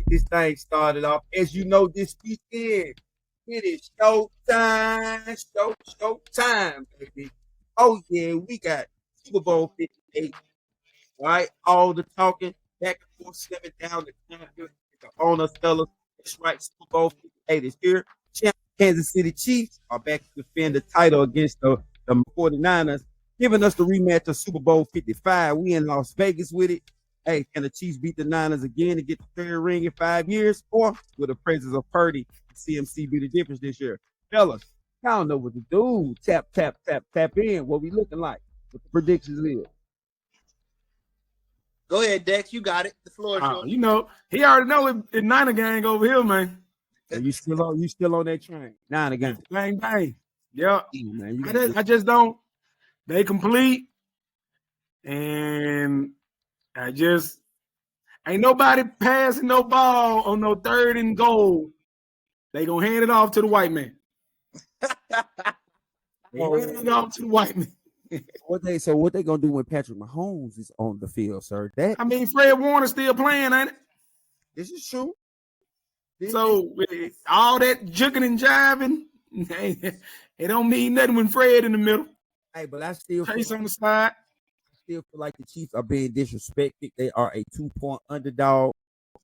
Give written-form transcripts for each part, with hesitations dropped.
this thing started off. As you know, this weekend, it is show time, baby. Oh, yeah, we got Super Bowl 58. All right, all the talking back and forth, slimming down the champion, the owner, fellas. That's right, Super Bowl 58 is here. Kansas City Chiefs are back to defend the title against the 49ers, giving us the rematch of Super Bowl 55. We in Las Vegas with it. Hey, can the Chiefs beat the Niners again and get the third ring in 5 years? Or will the presence of Purdy and CMC be the difference this year? Fellas, I don't know what to do. Tap in. What we looking like? What the predictions is. Go ahead, Dex. You got it. The floor is yours. You know, he already know it's Niner gang over here, man. So you still on that train? Niner gang. Bang. Yeah. Man, I just don't. They complete. And I just ain't nobody passing no ball on no 3rd and goal. They gonna hand it off to the white man. Hand it off to the white man. What they gonna do when Patrick Mahomes is on the field, sir? I mean, Fred Warner's still playing, ain't it? This is true. So all that juking and jiving, it don't mean nothing when Fred in the middle. Hey, but I still Chase on the side. I still feel like the Chiefs are being disrespected. They are a 2-point underdog.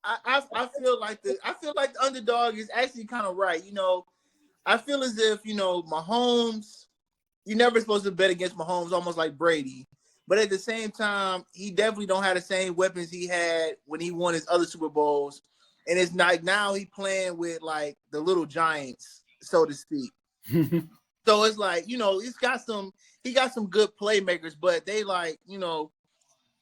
I feel like the underdog is actually kind of right. You know, I feel as if, you know, Mahomes, you're never supposed to bet against Mahomes, almost like Brady. But at the same time, he definitely don't have the same weapons he had when he won his other Super Bowls. And it's like now he playing with like the little giants, so to speak. So it's like, you know, he got some good playmakers, but they like, you know,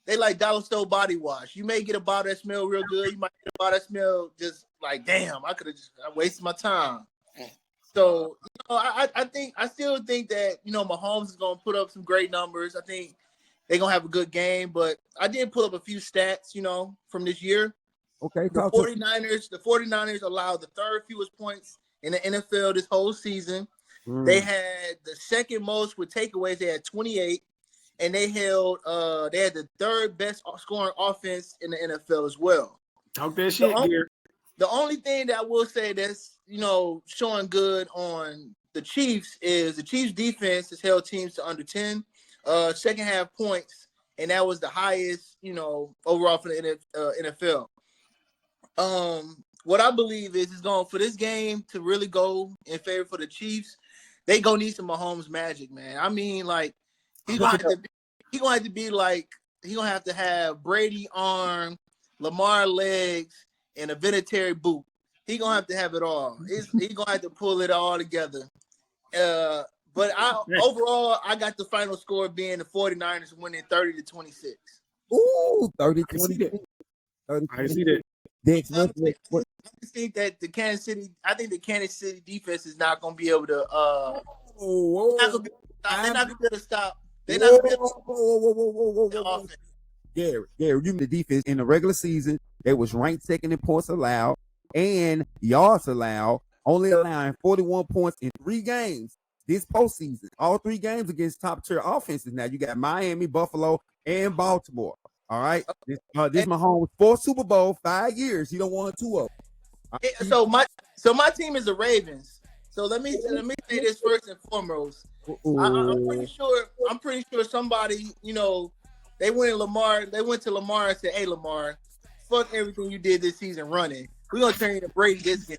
they like dollar store body wash. You may get a bottle that smell real good. You might get a bottle that smell just like, damn, I wasted my time. So, you know, I still think that, you know, Mahomes is going to put up some great numbers. I think they're going to have a good game, but I did pull up a few stats, you know, from this year. Okay. The 49ers allowed the 3rd fewest points in the NFL this whole season. They had the 2nd most with takeaways. They had 28, and they had the 3rd best scoring offense in the NFL as well. Talk that shit here. The only thing that I will say that's, you know, showing good on the Chiefs is the Chiefs defense has held teams to under 10 second half points, and that was the highest, you know, overall for the NFL. What I believe is going for this game to really go in favor for the Chiefs. They gonna need some Mahomes magic, man. I mean, like he's gonna have to have Brady arm, Lamar legs, and a Vinatieri boot. He gonna have to have it all. He's gonna have to pull it all together. But overall, I got the final score being the 49ers winning 30-26. Ooh, 30-26. I see that. I just think that the Kansas City defense is not going to be able to. They're not going to be able to stop. They're not going to be able to stop. Gary, you mean the defense in the regular season, they was ranked 2nd in points allowed and yards allowed, only allowing 41 points in 3 games this postseason. All 3 games against top tier offenses. Now you got Miami, Buffalo, and Baltimore. All right, this Mahomes 4 Super Bowl, 5 years. He don't want 2 of them. So my team is the Ravens. So let me say this first and foremost. I'm pretty sure somebody, you know, they went to Lamar and said, "Hey Lamar, fuck everything you did this season running. We're gonna turn you to Brady this game.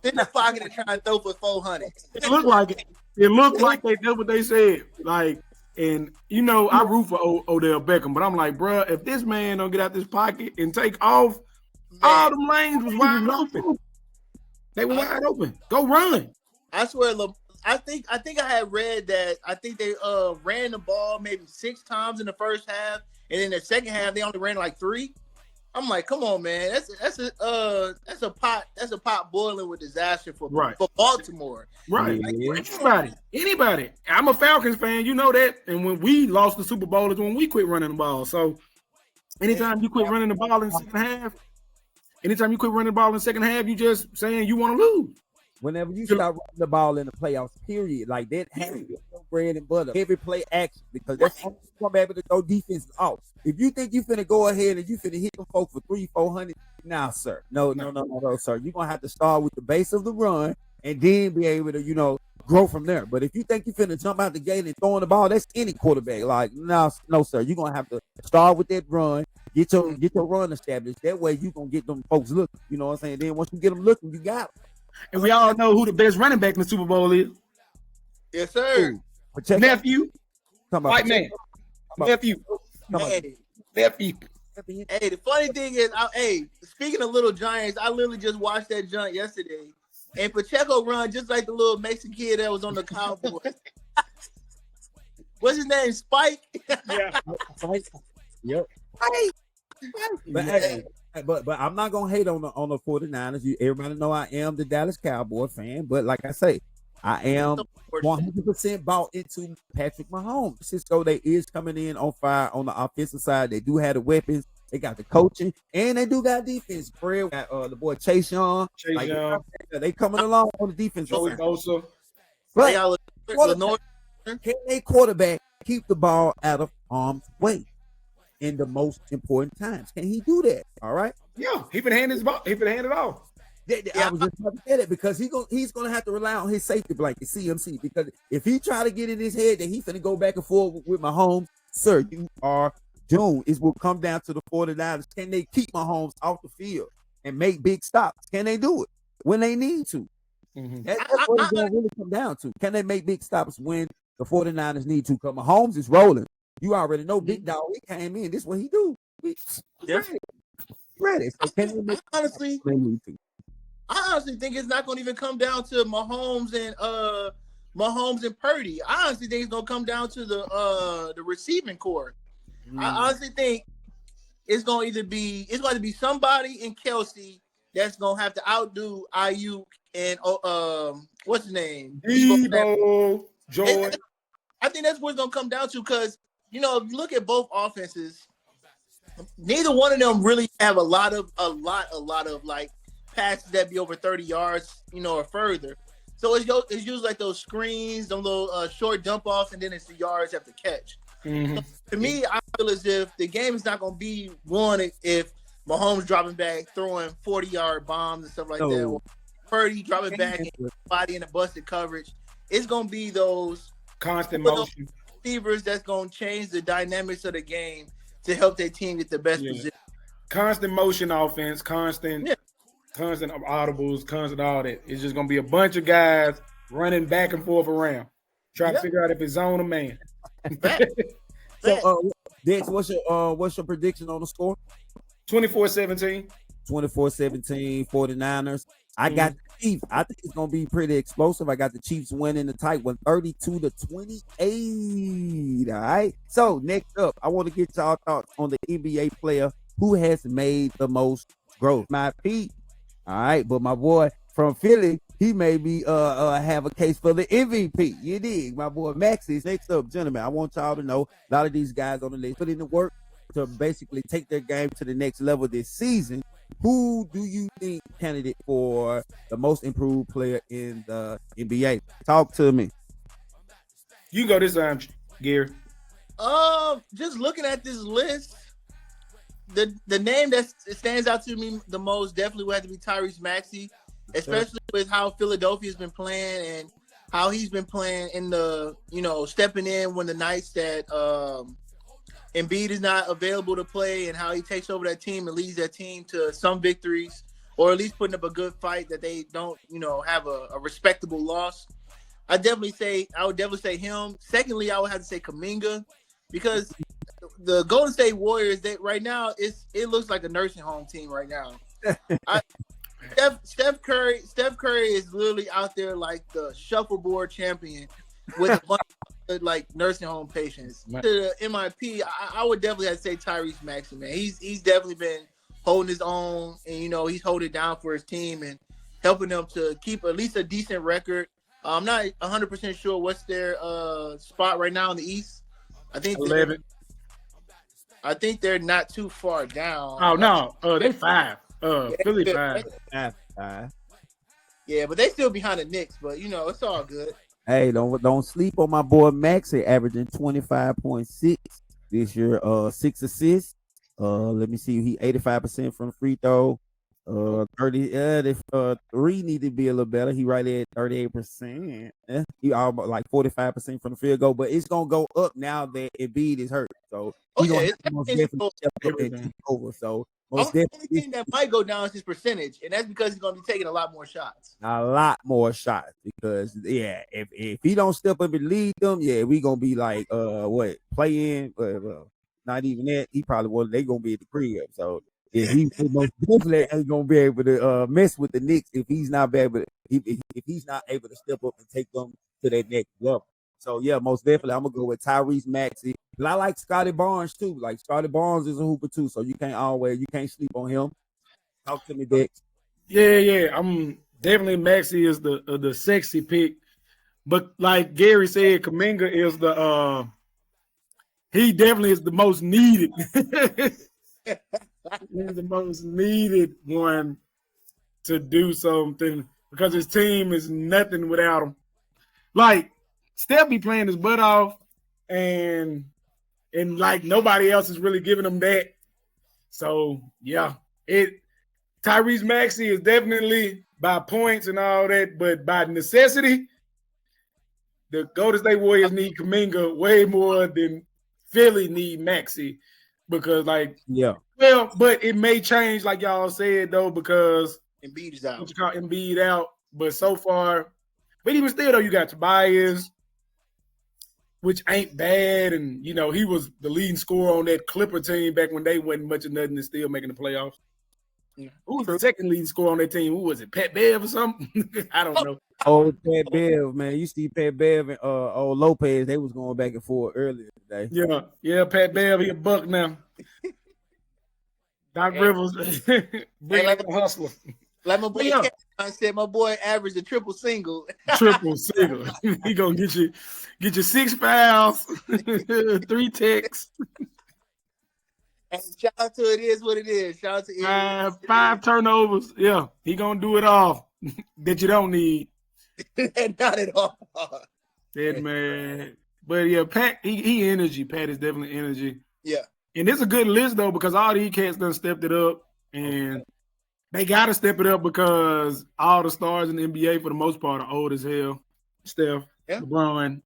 In the pocket and try and throw for 400." It looked like it. It looked like that's what they said. Like. And, you know, I root for Odell Beckham, but I'm like, bro, if this man don't get out this pocket and take off, all them lanes was wide open. They were wide open. Go run. I swear, I think I had read that I think they ran the ball maybe 6 times in the first half, and in the second half they only ran like 3. I'm like, come on, man, that's a pot boiling with disaster for Baltimore. Right. Like, anybody. I'm a Falcons fan, you know that. And when we lost the Super Bowl is when we quit running the ball. So anytime you quit running the ball in the second half, you just saying you want to lose. Whenever you start running the ball in the playoffs, period, like that has to be your bread and butter, heavy play action, because that's how you gonna be able to throw defenses off. If you think you finna go ahead and you finna hit them folks for 300-400, nah, sir. No, sir. You're gonna have to start with the base of the run and then be able to, grow from there. But if you think you finna jump out the gate and throwing the ball, that's any quarterback. Like, no, sir. You're gonna have to start with that run, get your run established. That way you gonna get them folks looking. You know what I'm saying? Then once you get them looking, you got them. And we all know who the best running back in the Super Bowl is. Yes, sir. Nephew. White man. Nephew. Hey. Nephew. Hey, the funny thing is, speaking of little giants, I literally just watched that junk yesterday. And Pacheco run just like the little Mexican kid that was on the Cowboys. What's his name? Spike? Yeah. Spike. Yep. But I'm not gonna hate on the 49ers. Everybody know I am the Dallas Cowboy fan, but like I say, I am 100% bought into Patrick Mahomes. Cisco, they is coming in on fire on the offensive side. They do have the weapons. They got the coaching, and they do got defense. Fred, got the boy Chase Young. They coming along on the defensive side. But can a quarterback keep the ball out of harm's way in the most important times? Can he do that? All right. Yeah, he can hand his ball. He can hand it off. I was just about to say that because he's gonna have to rely on his safety blanket, CMC. Because if he try to get in his head that he's gonna go back and forth with Mahomes, sir, you are doomed. It will come down to the 49ers. Can they keep Mahomes off the field and make big stops? Can they do it when they need to? Mm-hmm. That's what it's gonna really come down to. Can they make big stops when the 49ers need to? Because Mahomes is rolling. You already know, big dog. He came in. This is what he do. Ready. So can they make honestly, they need to? I honestly think it's not going to even come down to Mahomes and Purdy. I honestly think it's going to come down to the receiving core. I honestly think it's going to be somebody in Kelsey that's going to have to outdo Ayuk and what's his name? Debo, Joy. I think that's what it's going to come down to because if you look at both offenses, neither one of them really have a lot of like passes that be over 30 yards, or further. So it's usually like those screens, them little short dump offs, and then it's the yards after catch. Mm-hmm. So to me, I feel as if the game is not going to be won if Mahomes dropping back, throwing 40-yard bombs and stuff like that. Or Purdy dropping back and body in a busted coverage. It's going to be those constant motion receivers that's going to change the dynamics of the game to help their team get the best position. Constant motion offense, constant audibles, constant all that. It's just gonna be a bunch of guys running back and forth around, trying to figure out if it's zone or man. So, Dex, what's your prediction on the score? 24-17. 24-17, 49ers. I got the Chiefs. I think it's gonna be pretty explosive. I got the Chiefs winning the tight one, 32-28. All right. So next up, I want to get y'all thoughts on the NBA player who has made the most growth. My Pete. All right, but my boy from Philly, he made me have a case for the MVP. You dig? My boy Max is next up, gentlemen. I want y'all to know a lot of these guys on the list put in the work to basically take their game to the next level this season. Who do you think candidate for the most improved player in the NBA? Talk to me. You go this time, Gary. Just looking at this list, the name that stands out to me the most definitely would have to be Tyrese Maxey, especially with how Philadelphia's been playing and how he's been playing in the, stepping in when the nights that Embiid is not available to play and how he takes over that team and leads that team to some victories or at least putting up a good fight that they don't, have a respectable loss. I would definitely say him. Secondly, I would have to say Kuminga because the Golden State Warriors, right now, it looks like a nursing home team right now. Steph Curry is literally out there like the shuffleboard champion with a bunch of like nursing home patients. To the MIP, I would definitely have to say Tyrese Maxey, man. He's definitely been holding his own, and he's holding it down for his team and helping them to keep at least a decent record. I'm not 100% sure what's their spot right now in the East. I think 11. I think they're not too far down. Oh no, they 5. Philly 5. Yeah, but they still behind the Knicks. But it's all good. Hey, don't sleep on my boy Maxey, averaging 25.6 this year. 6 assists. Let me see. He 85% from the free throw. 30. The three need to be a little better. He right at 38%. He almost like 45% from the field goal, but it's gonna go up now that Embiid is hurt. So Oh he yeah, gonna have it's to most definitely definitely step up and everything. take over. So only, most only definitely thing that might go down is his percentage, and that's because he's going to be taking a lot more shots. a lot more shots because if he don't step up and lead them, we gonna be like what play in, well, not even that. He probably will. They gonna be at the crib. So he most definitely ain't gonna be able to mess with the Knicks if he's not able to, if he's not able to step up and take them to that next level. So most definitely I'm gonna go with Tyrese Maxey. But I like Scotty Barnes too. Like Scotty Barnes is a hooper too, so you can't sleep on him. Talk to me, Dex. Yeah. I'm definitely Maxey is the sexy pick, but like Gary said, Kaminga is he definitely is the most needed. He's the most needed one to do something because his team is nothing without him. Like Steph be playing his butt off, and like nobody else is really giving him that. So it Tyrese Maxey is definitely by points and all that, but by necessity, the Golden State Warriors need Kaminga way more than Philly need Maxey because but it may change like y'all said though because Embiid is out. what you call Embiid out, but so far, but even still though you got Tobias, which ain't bad, and he was the leading scorer on that Clipper team back when they wasn't much of nothing and still making the playoffs. Yeah. Who was the second leading scorer on that team? Who was it? Pat Bev or something? I don't know. Oh, Pat Bev, man. You see Pat Bev and old Lopez, they was going back and forth earlier today. Yeah, Pat Bev, he a buck now. Doc Rivers, bring like a hustler. Like my boy said, my boy averaged a triple single. Triple single. He gonna get you 6 fouls, 3 ticks. And shout out to it is what it is. Shout out to 5 turnovers. Yeah, he gonna do it all that you don't need. Not at all. That man. But yeah, Pat, he energy. Pat is definitely energy. Yeah. And it's a good list though, because all these cats done stepped it up. And they gotta step it up because all the stars in the NBA for the most part are old as hell. Steph, LeBron,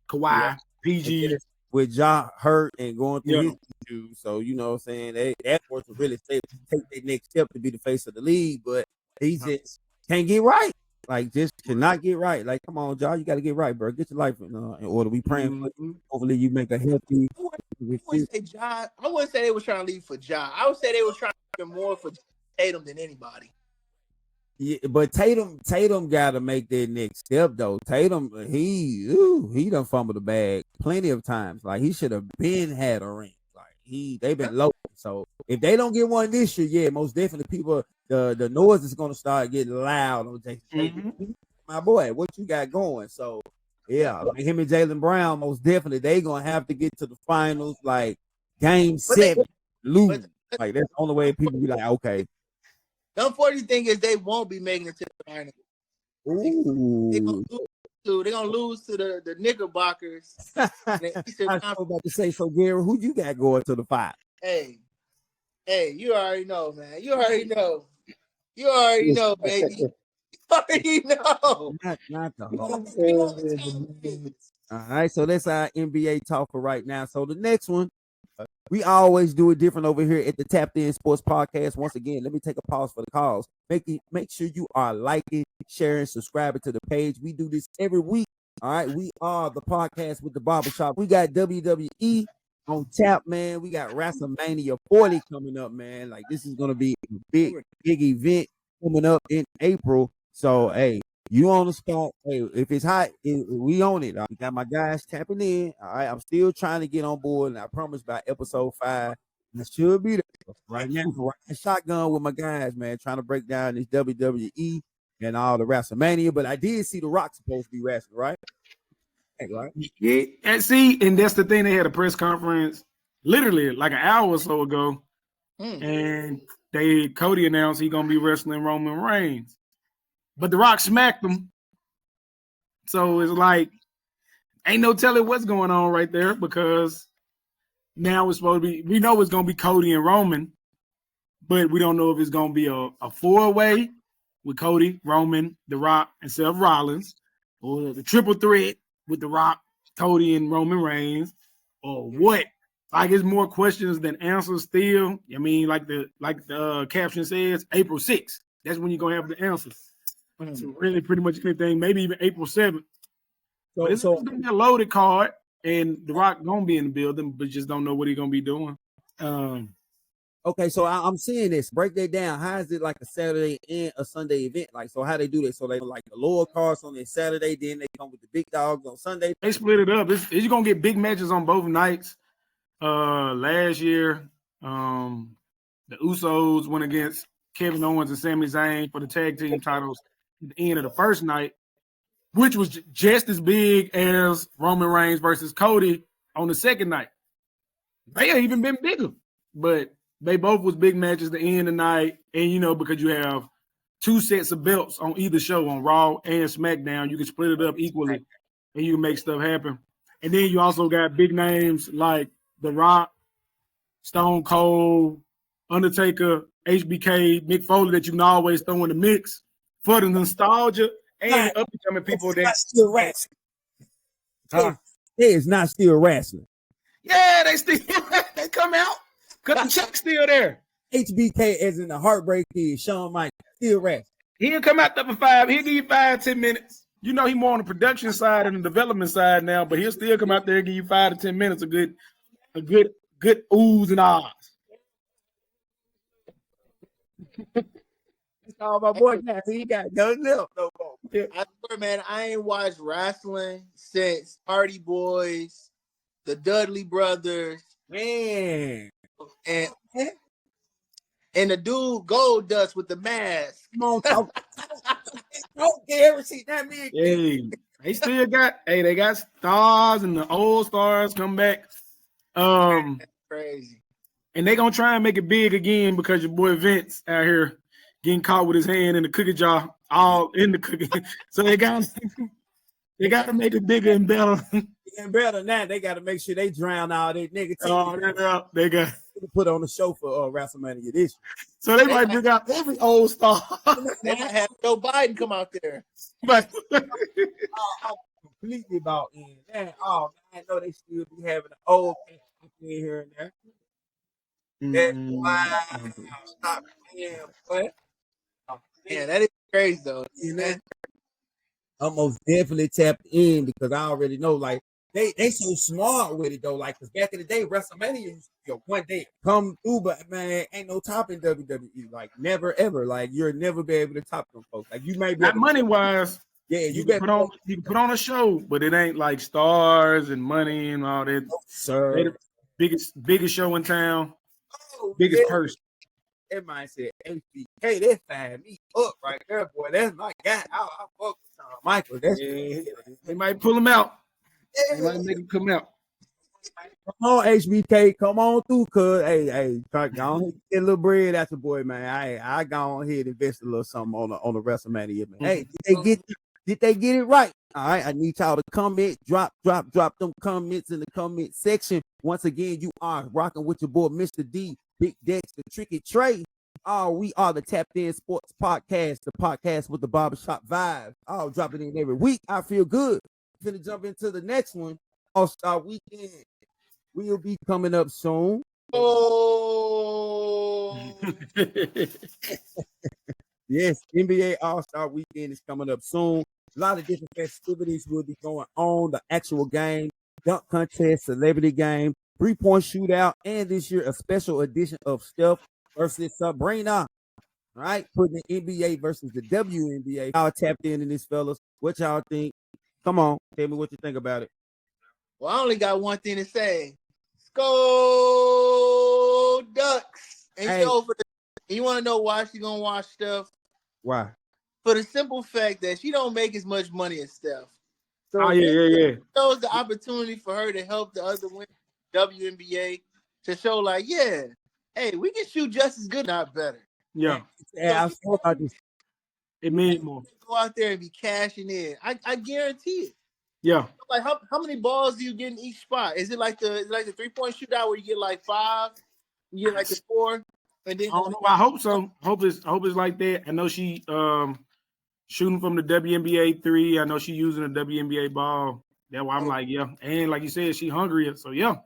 Kawhi, PG. With Ja hurt and going through his issues. So, you know what I'm saying? That was to really take their next step to be the face of the league, but he just can't get right. Like, just cannot get right. Like, come on, Ja, you got to get right, bro. Get your life in order. We praying for you. Hopefully you make a healthy. I wouldn't say they were trying to leave for Ja. I would say they were trying to do more for Tatum than anybody. Yeah, but Tatum got to make that next step though. Tatum, he done fumbled the bag plenty of times. Like he should have been had a ring. Like they've been low. So if they don't get one this year, most definitely people the noise is gonna start getting loud on Tatum. My boy, what you got going? So like him and Jaylen Brown, most definitely they gonna have to get to the finals, like game 7, lose. Like that's the only way people be like, okay. The unfortunate thing is they won't be making it to the final. They're gonna lose to the Knickerbockers. I was about to say, so Gary, who you got going to the 5? Hey, you already know, man. You already know, baby. You already know. Not the whole. All right, so that's our NBA talk for right now. So the next one. We always do it different over here at the Tapped In Sports Podcast. Once again, let me take a pause for the calls. Make sure you are liking, sharing, subscribing to the page. We do this every week. All right. We are the podcast with the barbershop. We got WWE on tap, man. We got WrestleMania40 coming up, man. Like this is gonna be a big event coming up in April. So hey, you on the spot. Hey, if it's hot, we own it. I got my guys tapping in. All right. I'm still trying to get on board, and I promise by episode 5, I should be there. Right now, riding shotgun with my guys, man, trying to break down this WWE and all the WrestleMania. But I did see The Rock supposed to be wrestling, right? Right. Yeah, and that's the thing. They had a press conference literally like an hour or so ago, and Cody announced he's gonna be wrestling Roman Reigns. But The Rock smacked him. So it's like ain't no telling what's going on right there because now it's supposed to be. We know it's gonna be Cody and Roman, but we don't know if it's gonna be a 4-way with Cody, Roman, The Rock, and Seth Rollins, or the triple threat with The Rock, Cody, and Roman Reigns, or what. Like it's more questions than answers still. I mean, like the caption says, April 6th. That's when you're gonna have the answers. So really pretty much anything, maybe even April 7th. But it's gonna be a loaded card, and The Rock gonna be in the building, but just don't know what he's gonna be doing. Okay, so I'm seeing this. Break that down. How is it like a Saturday and a Sunday event? Like, so how they do that? So they like the lower cards on their Saturday, then they come with the big dogs on Sunday. They split it up. You're gonna get big matches on both nights. Last year, the Usos went against Kevin Owens and Sami Zayn for the tag team titles at the end of the first night, which was just as big as Roman Reigns versus Cody on the second night. They have even been bigger, but they both was big matches at the end of the night. And, because you have 2 sets of belts on either show, on Raw and SmackDown, you can split it up equally and you can make stuff happen. And then you also got big names like The Rock, Stone Cold, Undertaker, HBK, Mick Foley that you can always throw in the mix for the nostalgia and up-and-coming people that still wrestling. It's not still wrestling. Yeah, they still they come out because the check's still there. HBK as in the Heartbreak Kid, Shawn Michaels, still wrestling. He'll come out there for 5. He'll give you 5-10 minutes. He more on the production side and the development side now, but he'll still come out there and give you 5 to 10 minutes of good oohs and ahs. It's all my boy now. He got nothing else no more. Yeah. I swear, man, I ain't watched wrestling since Hardy Boys, the Dudley Brothers, Man. and the dude Gold Dust with the mask. Come on, talk. Don't ever see that man. Hey, they got stars and the old stars come back. Crazy. And they gonna try and make it big again because your boy Vince out here getting caught with his hand in the cookie jar, all in the cookie. So they got to make it bigger and better. And better than that, they got to make sure they drown all that negativity. They got to put on the show for WrestleMania this year. So they might bring out every old star. They might have Joe Biden come out there. But I'm completely about in that. Oh, man, I know they still be having an old in here and there. That's why stop playing, but yeah, that is crazy though. I'm most definitely tapped in because I already know, like they so smart with it though. Like, cause back in the day, WrestleMania used to be one day come through, but man, ain't no topping WWE. Like never ever. Like you'll never be able to top them folks. Like you may be not money wise. Yeah, you can put on a show, but it ain't like stars and money and all that. No, sir, biggest show in town. Biggest purse. That man said HBK, that fired me up right there, boy. That's my guy. I fuck with Shawn Michaels. They might pull him out. They might make him come out. Come on, HBK, come on through, cuz. Hey, go on get a little bread out the boy, man. I go on here and invest a little something on the WrestleMania, man. Hey, did they get it right? All right, I need y'all to comment, drop them comments in the comment section. Once again, you are rocking with your boy, Mr. D, Big Dex, the Tricky Trey. We are the Tapped In Sports Podcast, the podcast with the barbershop vibe. Drop it in every week. I feel good. Gonna jump into the next one. All-Star Weekend will be coming up soon. Oh, yes, NBA All-Star Weekend is coming up soon. A lot of different festivities will be going on. The actual game, dunk contest, celebrity game, 3-point shootout, and this year a special edition of Steph versus Sabrina. All right, putting the NBA versus the WNBA. Y'all tapped in this, fellas. What y'all think? Come on, tell me what you think about it. Well, I only got one thing to say. Go Ducks! And you want to know why she gonna watch Steph? Why? For the simple fact that she don't make as much money as Steph. So yeah. That was the opportunity for her to help the other women, WNBA, to show like, hey, we can shoot just as good, not better. Yeah. I saw about this. It means more. go out there and be cashing in. I guarantee it. Yeah. Like how many balls do you get in each spot? Is it like the 3-point shootout where you get like 5, you get like the 4, and then I don't know. I hope so. Hope it's like that. I know she shooting from the WNBA 3. I know she using the WNBA ball. That's why I'm like, yeah. And like you said, she hungrier. So yeah.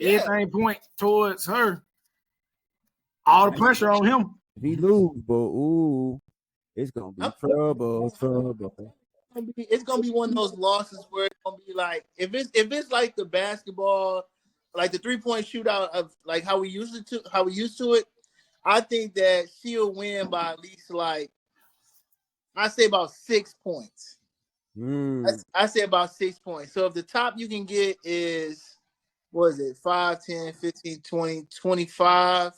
Everything point towards her. All the pressure on him. If he lose, but ooh, it's gonna be trouble. It's gonna be one of those losses where it's gonna be like if it's like the basketball, like the 3-point shootout of like how we used to it. I think that she'll win by at least like I say about 6 points. I say about 6 points. So if the top you can get is what is it 5, 10, 15, 20, 25,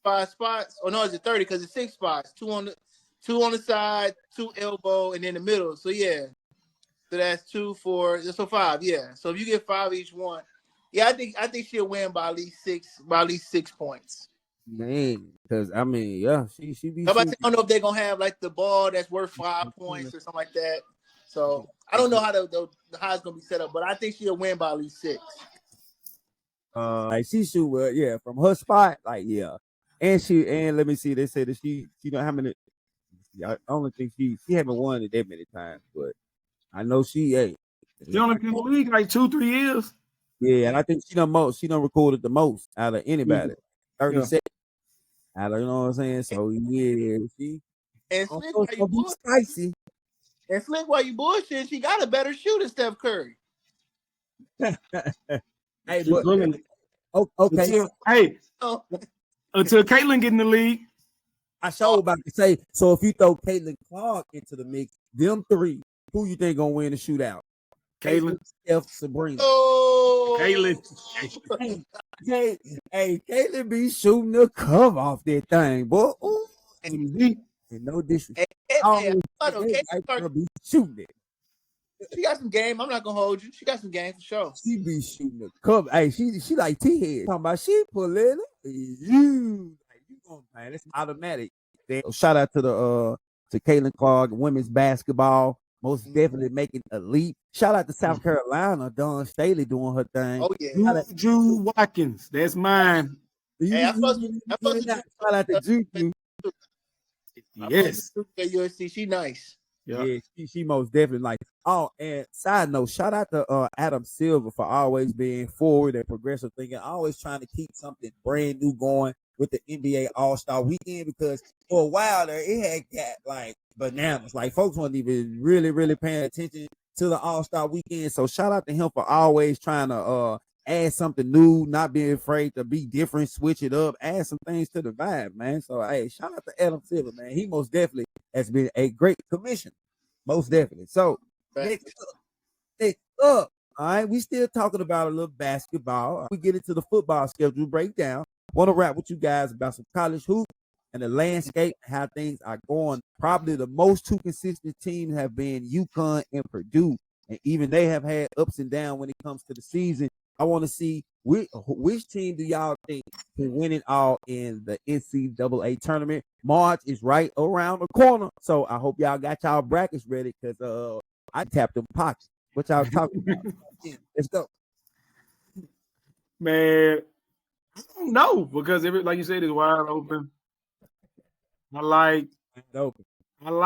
5 spots? Or no, is it 30? Because it's 6 spots. Two on the side, 2 elbow, and in the middle. So yeah. So that's 2, 4, so 5, yeah. So if you get 5 each one, yeah, I think she'll win by at least 6 points. Man, because I mean, yeah, she be. I don't know if they're gonna have like the ball that's worth 5 points or something like that. So I don't know how how it's gonna be set up, but I think she'll win by at least 6. Like she shoot well, yeah, from her spot, like yeah, and let me see, they said that she don't how many. I only think she haven't won it that many times, but I know she ain't. She only been in the league like 2-3 years. Yeah, and I think she done recorded the most out of anybody. 37. I don't know what I'm saying. So yeah, she and Slick, spicy. And Slick, while you bullshit, she got a better shooter, Steph Curry. Hey, but, okay. Until Caitlin get in the league. I sure about to say, so if you throw Caitlin Clark into the mix, them 3, who you think gonna win the shootout? Caitlin, Steph, Sabrina. Oh, Caitlin. Hey, Caitlin be shooting the cover off that thing, boy. Ooh. And no disrespect. Caitlin be shooting it. She got some game. I'm not gonna hold you. She got some game for sure. She be shooting the cover. Hey, she like T-head. Talking about she pulling you gonna man, it's automatic. Shout out to to Caitlin Clark, women's basketball, most definitely making a leap. Shout out to South Carolina, Dawn Staley doing her thing. Oh yeah, Drew Watkins, that's mine. Hey, I supposed to shout out to Juju. Yes, at USC, she nice. Yeah, she most definitely like. Oh, and side note, shout out to Adam Silver for always being forward and progressive thinking, always trying to keep something brand new going with the NBA All-Star Weekend, because for a while there it had got like bananas. Like folks weren't even really paying attention to the All-Star Weekend. So shout out to him for always trying to add something new, not being afraid to be different, switch it up, add some things to the vibe, man. So hey, shout out to Adam Silver, man. He most definitely has been a great commissioner. Most definitely. So next up, all right, we still talking about a little basketball. We get into the football schedule breakdown. Want to rap with you guys about some college hoop and the landscape, how things are going. Probably the most 2 consistent teams have been UConn and Purdue, and even they have had ups and downs when it comes to the season. I want to see which team do y'all think can win it all in the NCAA tournament. March is right around the corner, so I hope y'all got y'all brackets ready, because I tapped them pockets. What y'all talking about? Let's go. Man, I don't know, because like you said, it's wide open. I like UConn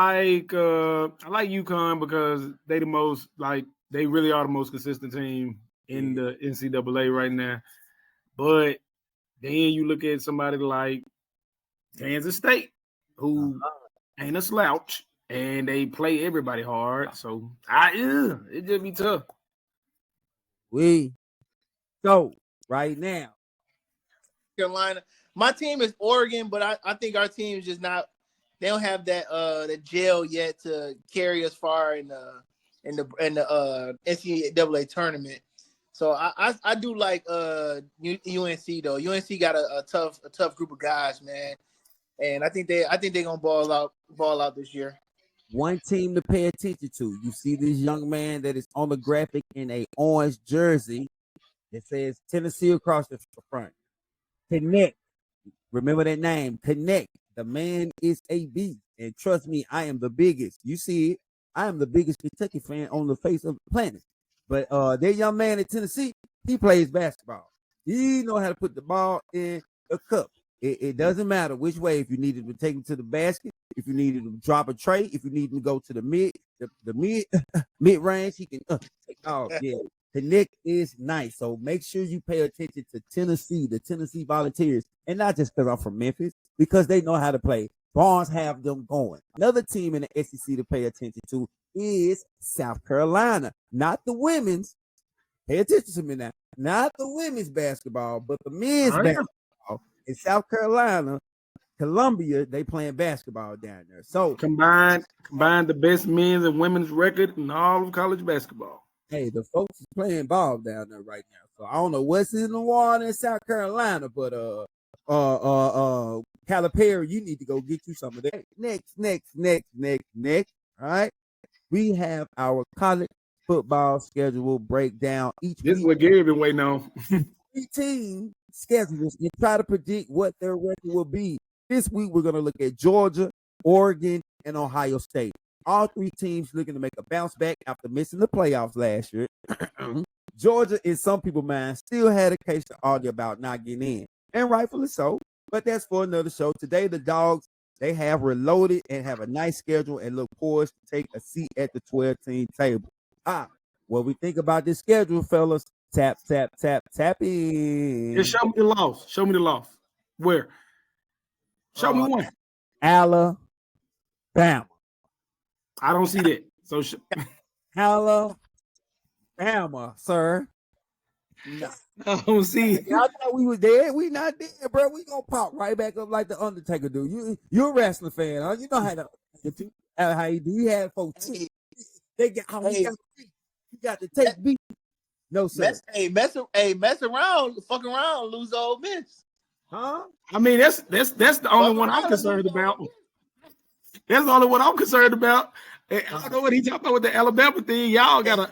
because they the most, like, they really are the most consistent team in the NCAA right now. But then you look at somebody like Kansas State, who ain't a slouch, and they play everybody hard. So it just be tough. So right now, Carolina. My team is Oregon, but I think our team is just not. They don't have that the gel yet to carry us far in the NCAA tournament. So I do like UNC though. UNC got a tough group of guys, man, and I think they're gonna ball out this year. One team to pay attention to. You see this young man that is on the graphic in a orange jersey. It says Tennessee across the front. Connect. Remember that name. Connect. The man is a beast. And trust me, I am the biggest. You see it. I am the biggest Kentucky fan on the face of the planet. But that young man in Tennessee, he plays basketball. He know how to put the ball in the cup. It doesn't matter which way. If you needed to take him to the basket, if you needed to drop a tray, if you need him to go to the mid range, he can take off. Yeah, the Knicks is nice. So make sure you pay attention to Tennessee, the Tennessee Volunteers, and not just because I'm from Memphis, because they know how to play. Barnes have them going. Another team in the SEC to pay attention to is South Carolina, not the women's. Pay attention to me now. Not the women's basketball, but the men's basketball. In South Carolina, Columbia, they playing basketball down there. So combine the best men's and women's record in all of college basketball. Hey, the folks is playing ball down there right now. So I don't know what's in the water in South Carolina, but Calipari, you need to go get you some of that. Next. All right. We have our college football schedule breakdown each This week. is what Gary been waiting on. 3 team schedules and try to predict what their record will be. This week we're going to look at Georgia, Oregon, and Ohio State. All 3 teams looking to make a bounce back after missing the playoffs last year. Georgia, in some people's minds, still had a case to argue about not getting in, and rightfully so. But that's for another show. Today, the Dogs, they have reloaded and have a nice schedule and look poised to take a seat at the 12-team table. What we think about this schedule, fellas? Tap in. Just show me the loss. Where? Show me one. Alabama. I don't see that. So Alabama, sir. No. I don't see it. Y'all thought we was dead. We not dead, bro. We gonna pop right back up like the Undertaker do. You're a wrestling fan, huh? You know how you do. You had folks. They got you got to take beat. No, sir. Mess around, fuck around, lose Ole Miss. Huh? I mean, that's the only one I'm concerned about. That's the only one I'm concerned about. I don't know what he talking about with the Alabama thing. Y'all got a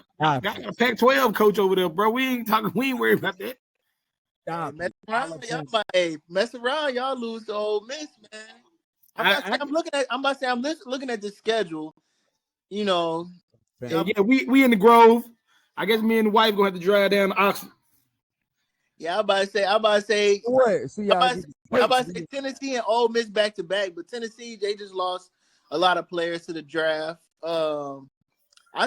Pac-12 coach over there, bro. We ain't worried about that. Mess around, y'all lose to Ole Miss, man. I'm looking at the schedule. You know, yeah, we in the Grove. I guess me and the wife gonna have to drive down to Oxford. Yeah, I'm about to say what? See, I'm about to say Tennessee and Ole Miss back to back, but Tennessee, they just lost a lot of players to the draft. I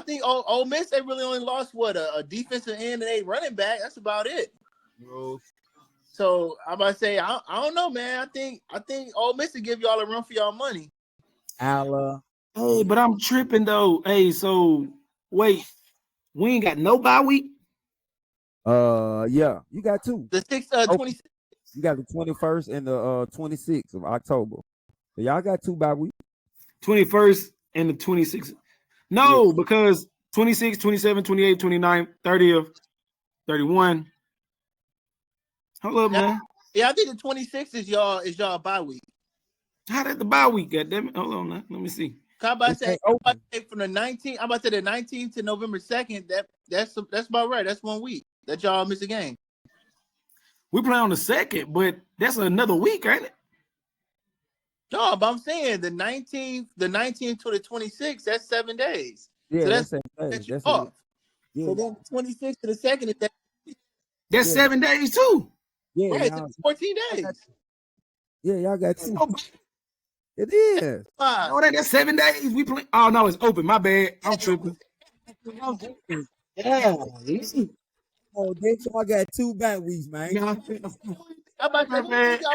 think Ole Miss, they really only lost a defensive end and a running back. That's about it. Bro. So I'm about to say I don't know, man. I think Ole Miss will give y'all a run for y'all money. Hey, but I'm tripping though. Hey, so wait, we ain't got no bye week. Yeah, you got 2. The 26th. You got the 21st and the 26th of October. So y'all got 2 bye weeks. 21st and the 26th. No, because 26, 27, 28, 29, 30th, 31. Hold up, man. Yeah, I think the 26th is y'all bye week. How did the bye week? Goddamn it! Hold on, now. Let me see. I'm about to say from the 19th. I'm about to say the 19th to November 2nd. That's about right. That's 1 week that y'all miss a game. We play on the 2nd, but that's another week, ain't it? No, but I'm saying the 19th to the 26th. That's 7 days. Yeah, so that's off. Yeah. So then the 26th to the 2nd is that's 7 days too. Yeah, right. So 14 days. Yeah, y'all got 2. It is. Oh, that's 7 days. We play. Oh no, it's open. My bad. I'm tripping. Yeah. Oh, so I got 2 bye weeks, man.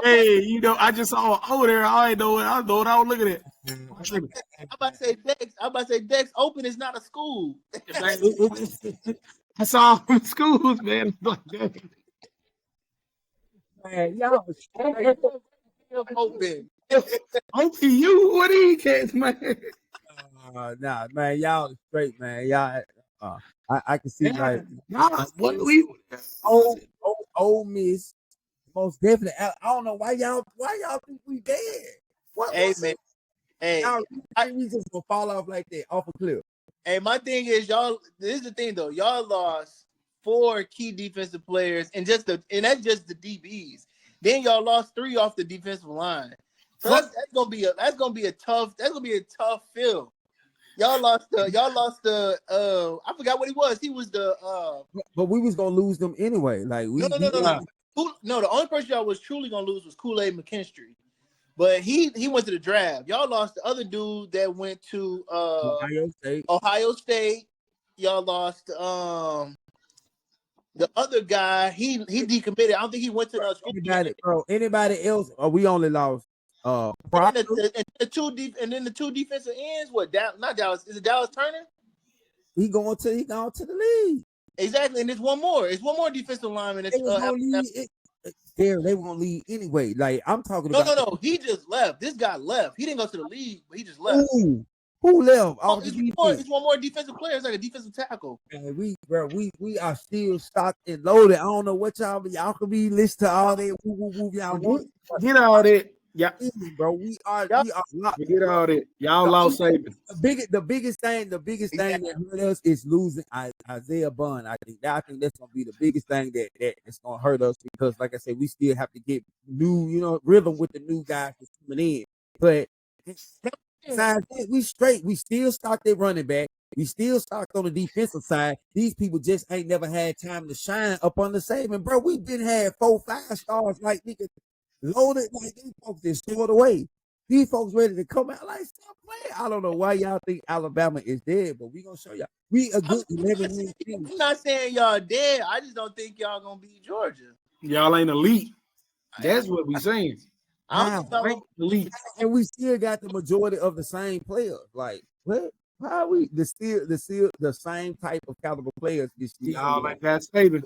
Hey, you know, I just saw over there. I know what I was looking at. I'm about to say Dex Open is not a school. I saw schools, man. Man, y'all open. Open you? What are you kids, man? Nah, man, y'all straight, man. Y'all, I can see like what we Ole Miss, most definitely. I don't know why y'all think we dead. Hey man, hey, we just gonna fall off like that off a cliff. Hey, my thing is y'all. This is the thing though. Y'all lost 4 key defensive players, and that's just the DBs. Then y'all lost 3 off the defensive line. So that's gonna be a tough field. Y'all lost the I forgot what he was. He was the But we was gonna lose them anyway. Like no. No, the only person y'all was truly gonna lose was Kool-Aid McKinstry. But he went to the draft. Y'all lost the other dude that went to Ohio State. Y'all lost the other guy. He decommitted. I don't think he went to school. Anybody else? We only lost and then the two defensive ends. What? Not Dallas. Is it Dallas Turner? He going to the league. Exactly. And there's one more. It's one more defensive lineman. They were gonna leave anyway. Like I'm talking about. No. He just left. This guy left. He didn't go to the league, but he just left. Ooh, who left? It's one more defensive player. It's like a defensive tackle. And we are still stocked and loaded. I don't know what y'all could be listening to all that y'all want. Get all that. Yeah, bro. We are locked. Get all that. Y'all lost Saban. The biggest thing that hurt us is losing Isaiah Bond. I think that's gonna be the biggest thing that's gonna hurt us because, like I said, we still have to get new, rhythm with the new guys that's coming in. But besides that, we straight. We still stocked at running back. We still stocked on the defensive side. These people just ain't never had time to shine up on the Saban, bro. We've been had 4-5 stars like niggas. Loaded like these folks is stored away. These folks ready to come out like stop playing. I don't know why y'all think Alabama is dead, but we gonna show y'all. We a good 11-win team. I'm not saying y'all dead. I just don't think y'all gonna beat Georgia. Y'all ain't elite. That's what we saying. Elite. And we still got the majority of the same players. Like what? How are we the same type of caliber players this year? Y'all like that Saban.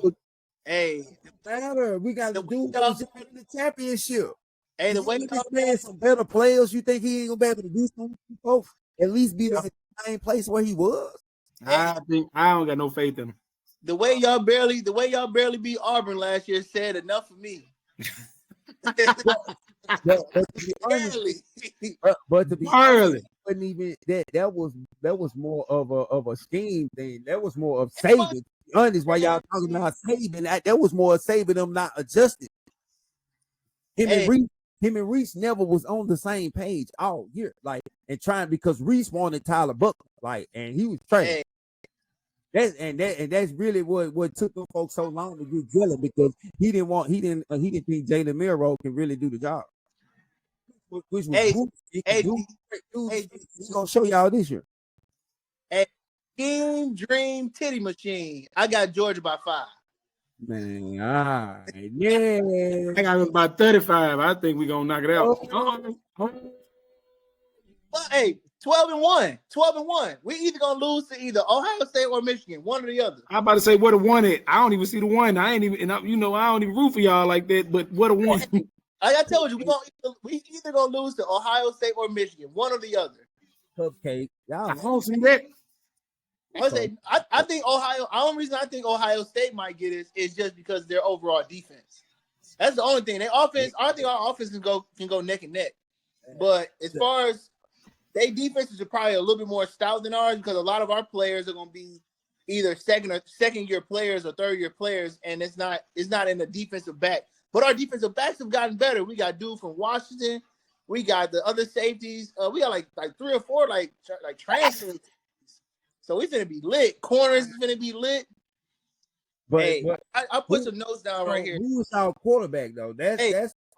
Hey, matter. We got to do in the championship. Hey, the way y'all playing some better players, you think he ain't gonna be able to do something? Folks, at least be in the same place where he was. I think I don't got no faith in him. The way y'all barely beat Auburn last year said enough for me. But to be honest, wasn't even that was more of a scheme thing. That was more of saving. Honest, why y'all talking about saving? That was more saving them not adjusted. Him and Reese never was on the same page all year, like and trying because Reese wanted Tyler Buckner, like, and he was trash. That's really what took them folks so long to get Gillett because he didn't think Jalen Milroe can really do the job. Which was he's gonna show y'all this year. Team Dream Titty Machine. I got Georgia by 5. Man, yeah. I got about 35. I think we're gonna knock it out. Well, hey, 12-1. 12-1. We either gonna lose to either Ohio State or Michigan, one or the other. I'm about to say what a one at. I don't even see the one. I ain't even, I don't even root for y'all like that. But what a one. Like I told you, we either gonna lose to Ohio State or Michigan, one or the other. Cupcake. I don't see that. I think Ohio. The only reason I think Ohio State might get it is just because their overall defense. That's the only thing. Their offense. I think our offense can go neck and neck. But as far as their defenses are probably a little bit more stout than ours because a lot of our players are going to be either second year players or third year players, and it's not in the defensive back. But our defensive backs have gotten better. We got dude from Washington. We got the other safeties. We got like 3 or 4 like transfers. So we finna be lit. Corners is finna be lit. But, hey, I put some notes down right here. Who's our quarterback though? That's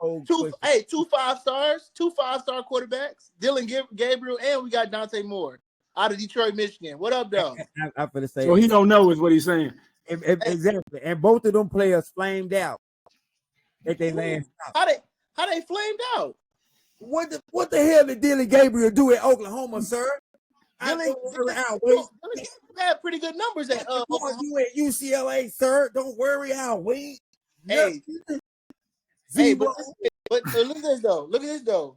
two 5-stars, 2 5-star quarterbacks. Dylan Gabriel, and we got Dante Moore out of Detroit, Michigan. What up, though? I'm finna say. So he don't know is what he's saying. Exactly. And both of them players flamed out at their last stop. How they flamed out? What the hell did Dylan Gabriel do at Oklahoma, sir? Dylan had pretty good numbers at you at UCLA, sir. Don't worry, I'll wait. Hey, but look at this though.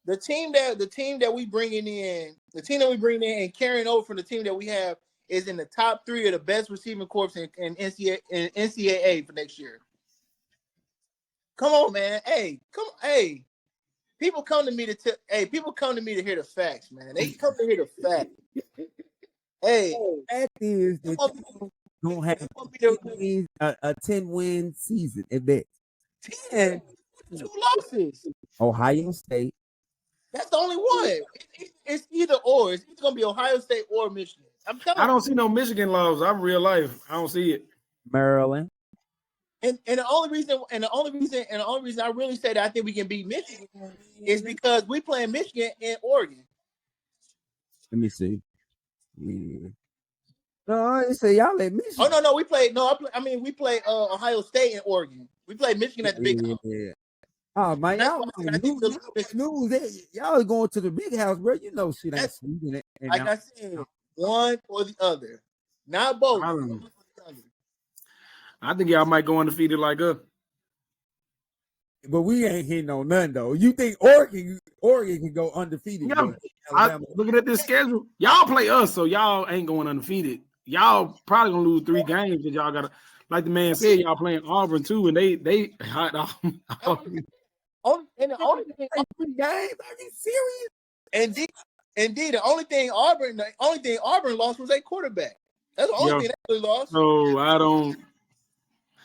The team that we bringing in and carrying over from the team that we have is in the top 3 of the best receiving corps in NCAA for next year. Come on, man. Hey. People come to me to hear the facts, man. They come to hear the facts. Hey, fact is that you don't have a 10-win season at that. 10. 2 losses. Ohio State. That's the only one. It's either or. It's either gonna be Ohio State or Michigan. I'm telling I don't see no Michigan laws. I'm real life. I don't see it. Maryland. And the only reason I really say that I think we can beat Michigan is because we playing Michigan and Oregon. Let me see. Yeah. No, I didn't say y'all let Michigan. Oh no, we played Ohio State and Oregon. We played Michigan at the big house. Yeah. Oh man, That's y'all why I said I think we'll lose. Y'all going to the big house, bro. You know shit ain't That's- sweet in it. Like I said, one or the other, not both. I don't know. I think y'all might go undefeated like us. But we ain't hitting on none though. You think Oregon can go undefeated? Yeah, looking at this schedule, y'all play us, so y'all ain't going undefeated. Y'all probably gonna lose 3 games because y'all gotta, like the man said, y'all playing Auburn too, and they hot off. Only thing, 3 games? Are you serious? Indeed, the only thing Auburn lost was a quarterback. That's the only thing they really lost. So I don't.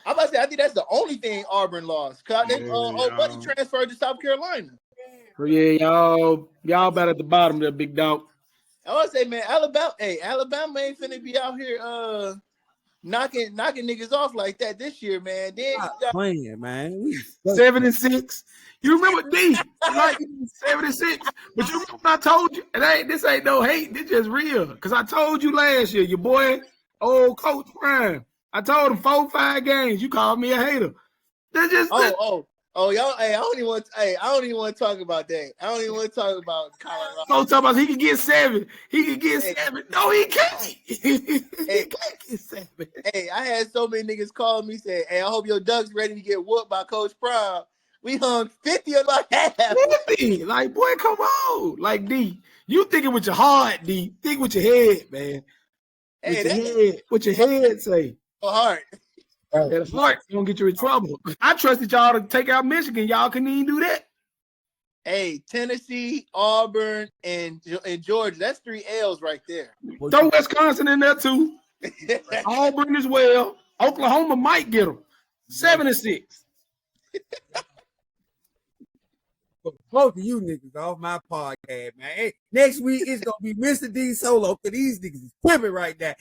I'm about to say I think that's the only thing Auburn lost. Cause Buddy transferred to South Carolina. So yeah, y'all about at the bottom there, big dog. I want to say, man, Alabama ain't finna be out here knocking niggas off like that this year, man. Then playing, man. 7-6. You remember D? Like 7-6. But you remember I told you, this ain't no hate. This just real. Cause I told you last year, your boy, old Coach Prime. I told him 4-5 games. You called me a hater. That's just y'all. Hey, I don't even want to talk about that. I don't even want to talk about Colorado. So talking about he could get 7. He could get 7. No, he can't. He can't get 7. Hey, I had so many niggas call me saying, "Hey, I hope your Ducks ready to get whooped by Coach Prime." We hung 50 on my half. 50. Like, boy, come on. Like, D, you thinking with your heart, D. Think with your head, man. What your head say. Heart. That heart gonna get you in trouble. I trusted y'all to take out Michigan. Y'all couldn't even do that. Hey, Tennessee, Auburn, and Georgia. That's 3 L's right there. Throw Wisconsin in there too. Auburn as well. Oklahoma might get them. 7-6. Both of you niggas off my podcast, man. Hey, next week it's gonna be Mr. D solo because these niggas is pimping right now.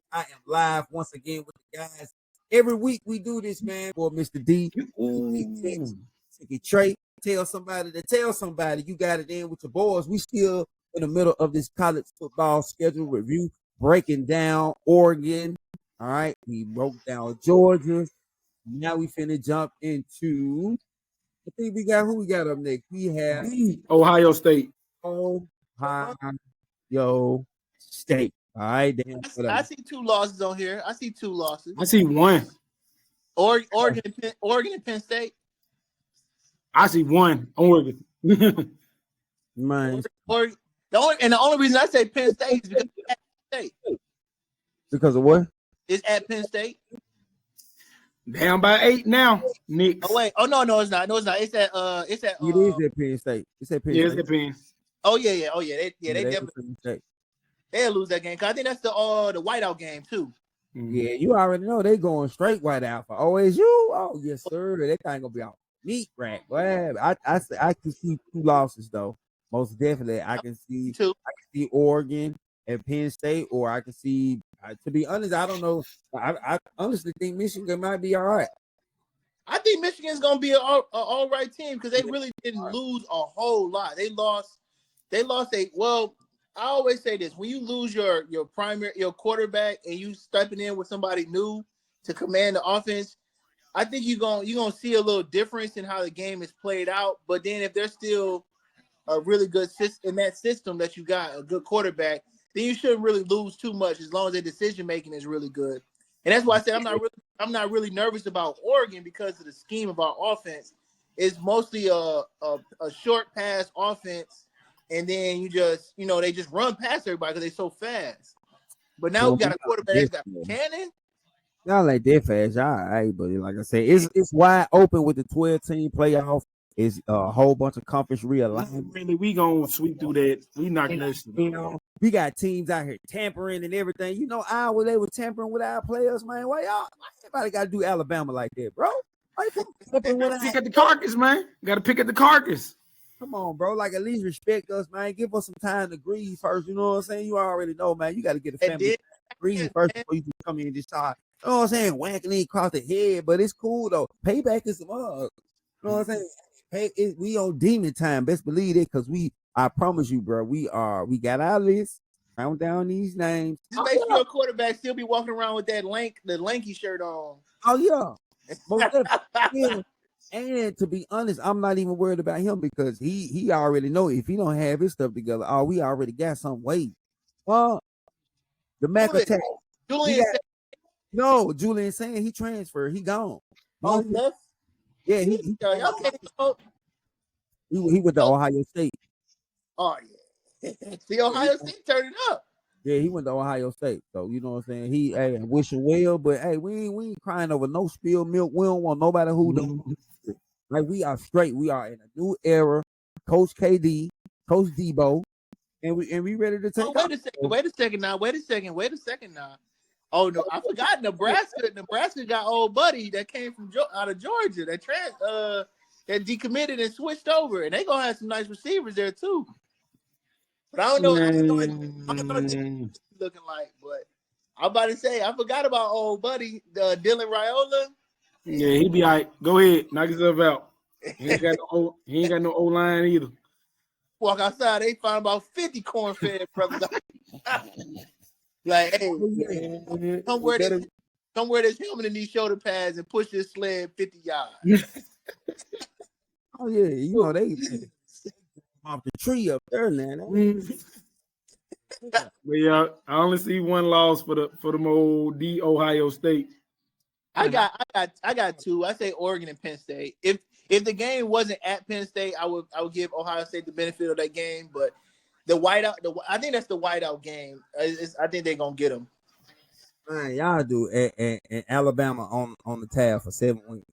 I am live once again with the guys. Every week we do this, man. For Mr. D, take a trait, tell somebody to tell somebody. You got it in with your boys. We still in the middle of this college football schedule review, breaking down Oregon. All right, we broke down Georgia. Now we finna jump into. I think we got who we got up next. We have Ohio State. Ohio State. All right, I see 2 losses on here. I see 2 losses. I see 1. Oregon and Penn State. I see 1. Oregon. Man. The only reason I say Penn State is because it's at Penn State. Because of what? It's at Penn State. Down by 8 now. Knicks. Oh wait. Oh no, it's not. No, it's not. It's at it is at Penn State. It's at Penn State. It's at Penn. Oh yeah. They definitely they'll lose that game. Cause I think that's the whiteout game too. Yeah, you already know they going straight whiteout for OSU. Oh yes, sir. That kind gonna be out meat rack. Well, I can see 2 losses though. Most definitely, I can see 2. I can see Oregon and Penn State, or I can see. To be honest, I don't know. I honestly think Michigan might be all right. I think Michigan's gonna be an all right team because they really didn't lose a whole lot. They lost well. I always say this: when you lose your quarterback and you stepping in with somebody new to command the offense, I think you're gonna see a little difference in how the game is played out. But then if there's still a really good system in that system that you got a good quarterback, then you shouldn't really lose too much as long as their decision making is really good. And that's why I said I'm not really nervous about Oregon because of the scheme of our offense. It's mostly a short pass offense, and then they just run past everybody because they're so fast. But now we got a quarterback that's got cannon. Not like that fast, all right, but like I said, it's wide open with the 12-team playoff. It's a whole bunch of conference realignment. Really, we gonna sweep through that. We not gonna. We got teams out here tampering and everything. You know, Iowa, they were tampering with our players, man. Why everybody got to do Alabama like that, bro? Pick at the carcass, man. Got to pick at the carcass. Come on, bro. Like, at least respect us, man. Give us some time to grieve first. You know what I'm saying? You already know, man. You got to get a family to grieve first before you can come in and just start. You know what I'm saying? Whacking it across the head, but it's cool though. Payback is some You know what I'm saying? Hey, we on demon time. Best believe it, because I promise you, bro. We got our list. Count down these names. Just make sure your quarterback still be walking around with the lanky shirt on. Oh yeah. Most definitely. And to be honest, I'm not even worried about him, because he already know if he don't have his stuff together, we already got some weight. The Mac attack. Julian saying he transferred. He gone. Oh, yes. Yeah, he went to Ohio State. Oh yeah. See, Ohio State turned it up. Yeah, he went to Ohio State. So you know what I'm saying? I wish him well, but hey, we ain't crying over no spilled milk. We don't want nobody who don't. Like, we are straight. We are in a new era. Coach KD, Coach Debo, and we ready to take. Wait a second now. Oh no, I forgot Nebraska. Nebraska got old buddy that came from out of Georgia. That decommitted and switched over, and they gonna have some nice receivers there too. But I don't know what it's looking like. But I'm about to say I forgot about old buddy Dylan Raiola. Yeah, he be all right. Go ahead, knock yourself out. He ain't got no O-line either. Walk outside, they find about 50 corn-fed brothers. Like, hey, come wear this helmet and these shoulder pads and push this sled 50 yards. Oh yeah, you know they off the tree up there now. But yeah, I only see one loss for them old Ohio State. I got two. I say Oregon and Penn State. If the game wasn't at Penn State, I would give Ohio State the benefit of that game. But the whiteout, I think that's the whiteout game. I think they're gonna get them. Man, y'all do and Alabama on the tab for 7 weeks.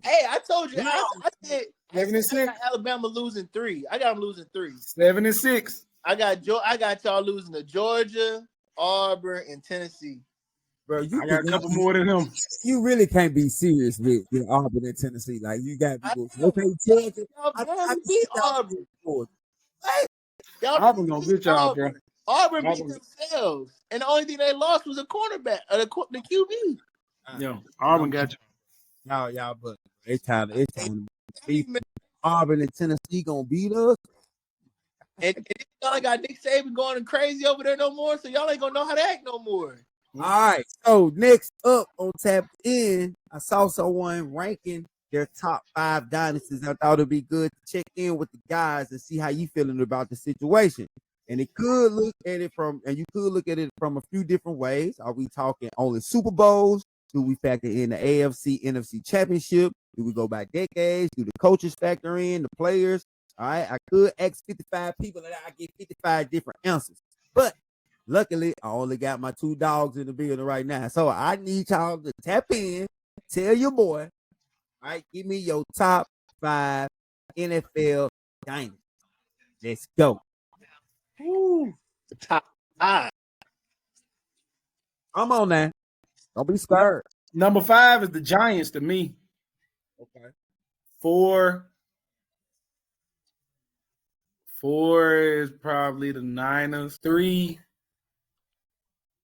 Hey, I told you. I said 7-6. I got Alabama losing 3. I got them losing 3. 7-6. I got y'all losing to Georgia, Auburn, and Tennessee. Bro, I got a couple more than them. You really can't be serious with Auburn and Tennessee. Like, you got people. Okay, Georgia. I beat Auburn. Auburn gonna get y'all, bro. Auburn beat themselves, and the only thing they lost was a cornerback, the QB. Yo, Auburn got you. Y'all, but it's time to beat Auburn and Tennessee gonna beat us. And y'all ain't got Nick Saban going crazy over there no more, so y'all ain't gonna know how to act no more. All right, so next up on Tap In, I saw someone ranking their top 5 dynasties. I thought it'd be good to check in with the guys and see how you feeling about the situation. And you could look at it from a few different ways. Are we talking only Super Bowls? Do we factor in the AFC, NFC championship? Do we go by decades? Do the coaches factor in, the players? All right, I could ask 55 people and I get 55 different answers. But luckily, I only got my 2 dogs in the building right now. So I need y'all to tap in, tell your boy, all right, give me your top 5 NFL dynasties. Let's go. Woo. Top 5. Come on now. Don't be scared. Number 5 is the Giants to me. Okay. 4 is probably the Niners. 3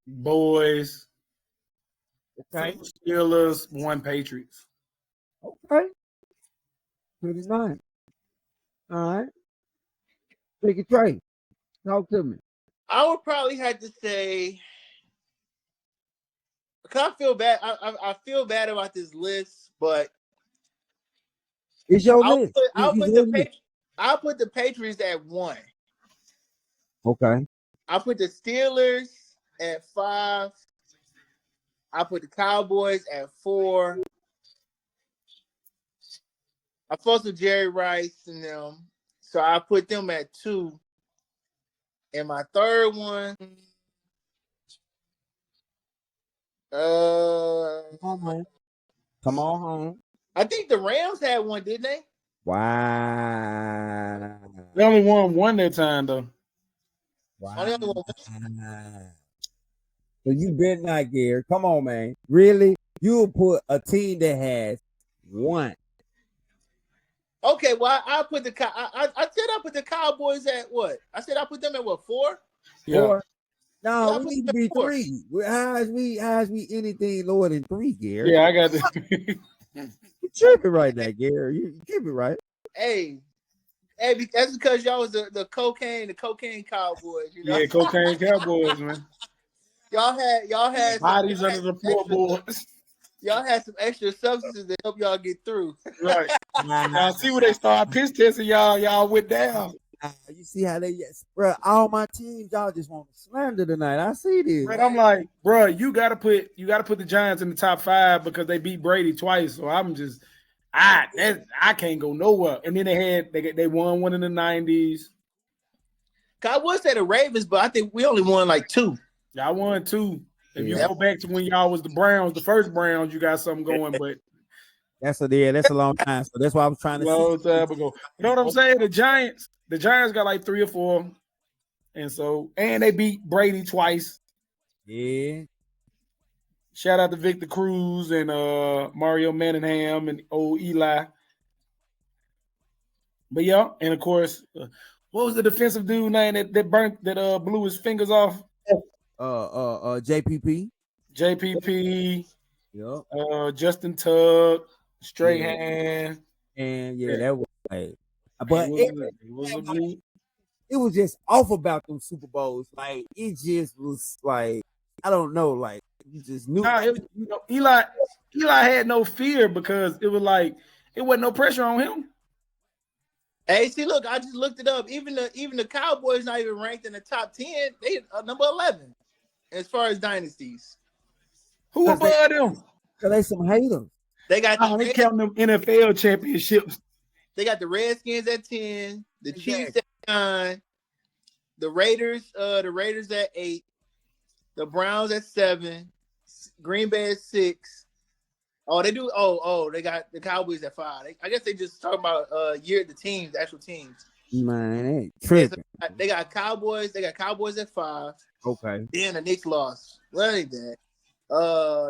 Boys. Okay. 2 Steelers. 1 Patriots. Okay. Pretty nice. All right. Take it, Trey. Talk to me. I would probably have to say, because I feel bad. I feel bad about this list, but it's your list. I'll put the Patriots at 1. Okay. I'll put the Steelers at 5. I'll put the Cowboys at 4. I fuss with Jerry Rice and them, so I put them at 2. And my third one, Come on home. I think the Rams had one, didn't they? Wow. They only won 1 that time, though. Wow. So you bet not, Gary. Come on, man. Really? you'll put a team that has one. Okay, well, I put the I said I put the Cowboys at what? I said I put them at what, 4? Yeah. Or no, Yeah, I we put need to them be at 4. 3. How is we anything lower than 3, Gary? Yeah, I got the You tripping right now, Gary. You tripping right. Hey, that's because y'all was the cocaine Cowboys. You know, yeah, cocaine Cowboys, man. y'all had Bodies under the floorboards. y'all had some extra substances to help y'all get through. Right. Nah, Now see where they start piss testing y'all went down. you see how they bro, all my teams, y'all just want to slander tonight. I see this. But I'm like, bro, you gotta put the Giants in the top 5 because they beat Brady twice. So I'm just I can't go nowhere. And then they won one in the 90s. I would say the Ravens, but I think we only won like 2. Y'all won 2. If you Yeah. go back to when y'all was the Browns, the first Browns, you got something going, but That's a long time. So that's why I was trying to long see. time ago. You know what I'm saying? The Giants got like 3 or 4. And they beat Brady twice. Yeah. Shout out to Victor Cruz and Mario Manningham and old Eli. But yeah, and of course, what was the defensive dude name that blew his fingers off? JPP. JPP. Yep. Justin Tuck, straight hand. And that was like, but it was just off about them Super Bowls. Like it just was like, I don't know, like you just knew. Eli had no fear because it was like it wasn't no pressure on him. Hey, see, look, I just looked it up. Even the Cowboys not even ranked in the top 10. They are number 11 as far as dynasties. Who above them? Cause they some haters. They got they counting them NFL championships. They got the Redskins at 10, the Chiefs at 9, the Raiders at 8, the Browns at 7, Green Bay at 6. Oh, they do. They got the Cowboys at 5. I guess they just talking about the actual teams. Man, tripping. So they got Cowboys. They got Cowboys at 5. Okay. Then the Knicks lost. Well, ain't that?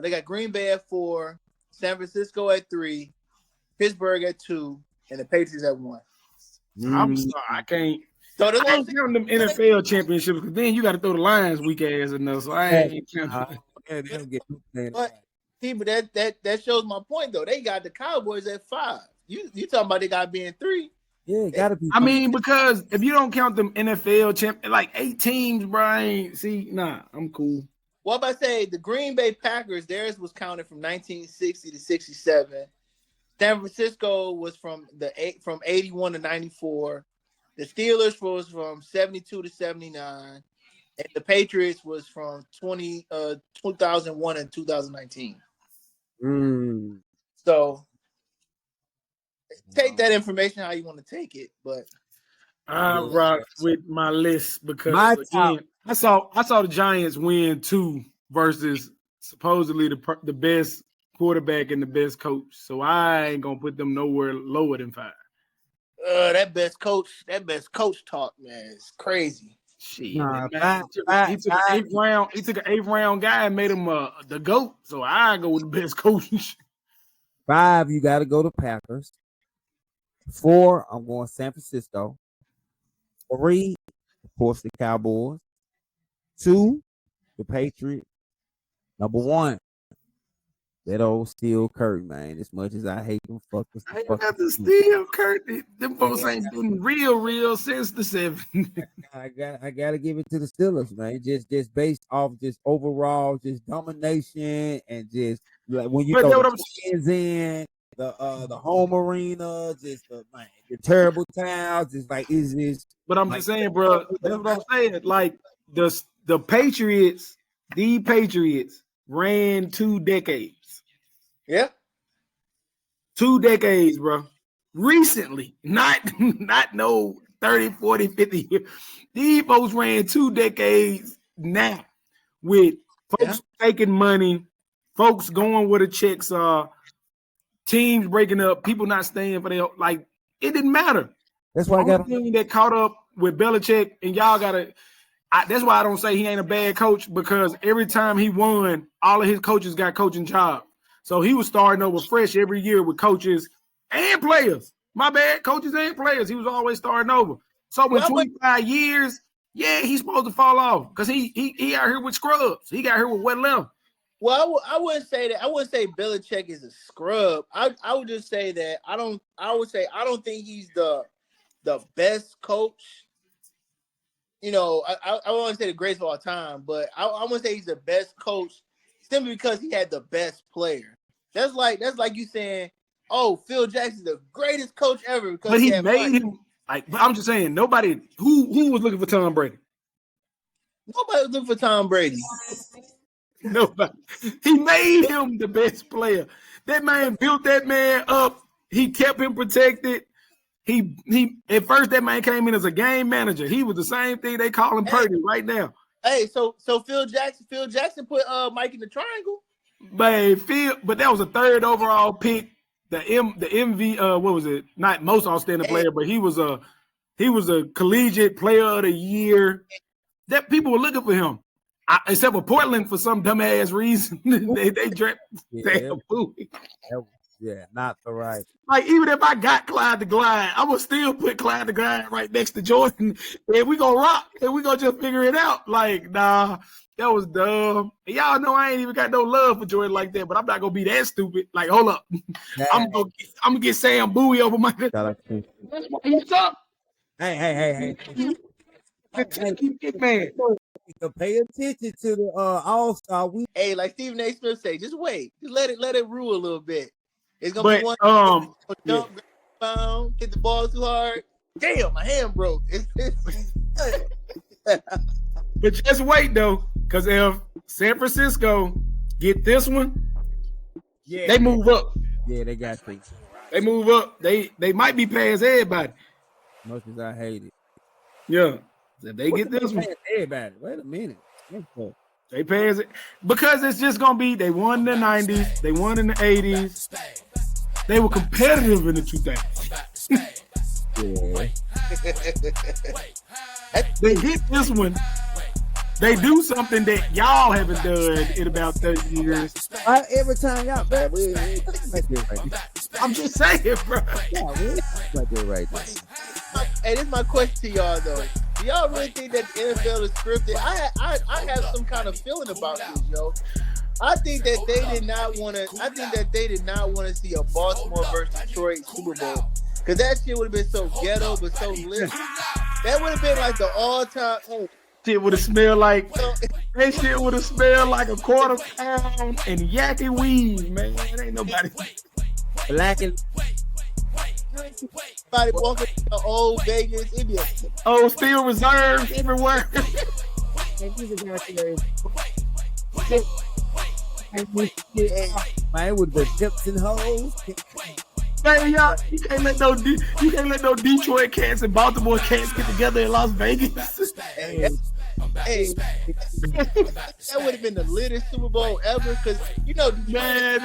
They got Green Bay at 4, San Francisco at 3, Pittsburgh at 2, and the Patriots at 1. I'm sorry, I can't. So I ain't counting them NFL championships because then you got to throw the Lions weak ass in there. So I ain't counting. But that shows my point though. They got the Cowboys at 5. You talking about they got being 3? Yeah, gotta be. I mean, because if you don't count them NFL champ, like 8 teams, Brian. I'm cool. What about say the Green Bay Packers? Theirs was counted from 1960 to 67. San Francisco was from 81 to 94. The Steelers was from 72 to 79, and the Patriots was from 2001 and 2019. So take that information how you want to take it, but I rock with my list because I saw the Giants win 2 versus supposedly the best quarterback and the best coach. So I ain't gonna put them nowhere lower than 5. That best coach talk, man, it's crazy. Shit, he took an 8th round guy and made him the GOAT. So I go with the best coach. 5, you got to go to Packers. 4, I'm going San Francisco. 3, of course, the Cowboys. 2, the Patriots. Number 1, that old Steel Curry, man. As much as I hate them fuckers. I ain't got the Steel Curry. Them folks ain't been real since the 70s. I gotta give it to the Steelers, man. Just based off just overall just domination and just like when you throw the fans in the home arena, just the terrible towns, just like is. But I'm just saying, bro. That's what I'm saying. Like the Patriots, ran 2 decades. Yeah. 2 decades, bro. Recently, not no 30, 40, 50 years. These folks ran 2 decades now with folks taking money, folks going where the checks are, teams breaking up, people not staying for their like it didn't matter. That's why I got thing that caught up with Belichick, and y'all gotta. That's why I don't say he ain't a bad coach because every time he won, all of his coaches got coaching jobs. So he was starting over fresh every year with coaches and players. My bad, coaches and players. He was always starting over. So in 25 years, yeah, he's supposed to fall off because he out here with scrubs. He got here with wet left. Well, I wouldn't say that. I wouldn't say Belichick is a scrub. I would just say that I don't think he's the best coach. You know, I won't say the greatest of all time, but I wouldn't say he's the best coach simply because he had the best player. That's like you saying, oh, Phil Jackson's the greatest coach ever because but he made him like. I'm just saying, nobody who was looking for Tom Brady. Nobody was looking for Tom Brady. Nobody. He made him the best player. That man built that man up. He kept him protected. He at first that man came in as a game manager. He was the same thing they call him Purdy right now. Hey, so Phil Jackson put Mike in the triangle. But that was a third overall pick. The MV what was it? Not most outstanding player, but he was a collegiate player of the year. That people were looking for him. Except for Portland for some dumbass reason. they drafted Yeah, not the right. Like, even if I got Clyde the Glide, I would still put Clyde the Glide right next to Jordan. And we gonna rock and we gonna just figure it out. Like, nah, that was dumb. And y'all know I ain't even got no love for Jordan like that, but I'm not gonna be that stupid. Like, hold up. Yeah. I'm gonna get Sam Bowie over my head. That's why he's up. Hey. Keep man. To pay attention to the All-Star week. Hey, like Stephen A. Smith say, just wait. Just let it rule a little bit. It's gonna be one jump, hit the ball too hard. Damn, my hand broke. But just wait though, because if San Francisco get this one, yeah, they move up. Yeah, they got things. They move up. They might be past everybody. Much as I hate it. Yeah. If they get this one, everybody. Wait a minute. They pass it because it's just gonna be. They won in the 90s. They won in the 80s. They were competitive in the 2000s. They get this one. They do something that y'all haven't done in about 30 years. Every time y'all, man, I'm just saying, bro. Right there. Hey, this is my question to y'all though. Do y'all really think that the NFL is scripted? I have some kind of feeling about this, yo. I think that they did not want to see a Baltimore versus Detroit Super Bowl because that shit would have been so ghetto but so lit. That would have been like the all-time. Shit would have smelled like that. Shit would have smelled like a quarter pound and yakky weed, man. It ain't nobody black and. Somebody walking to old Vegas, India. Oh, still reserved everywhere. Man, with the tips and hoes. Man, y'all, you can't let no Detroit cats and Baltimore cats get together in Las Vegas. Hey, that would have been the latest Super Bowl ever because man,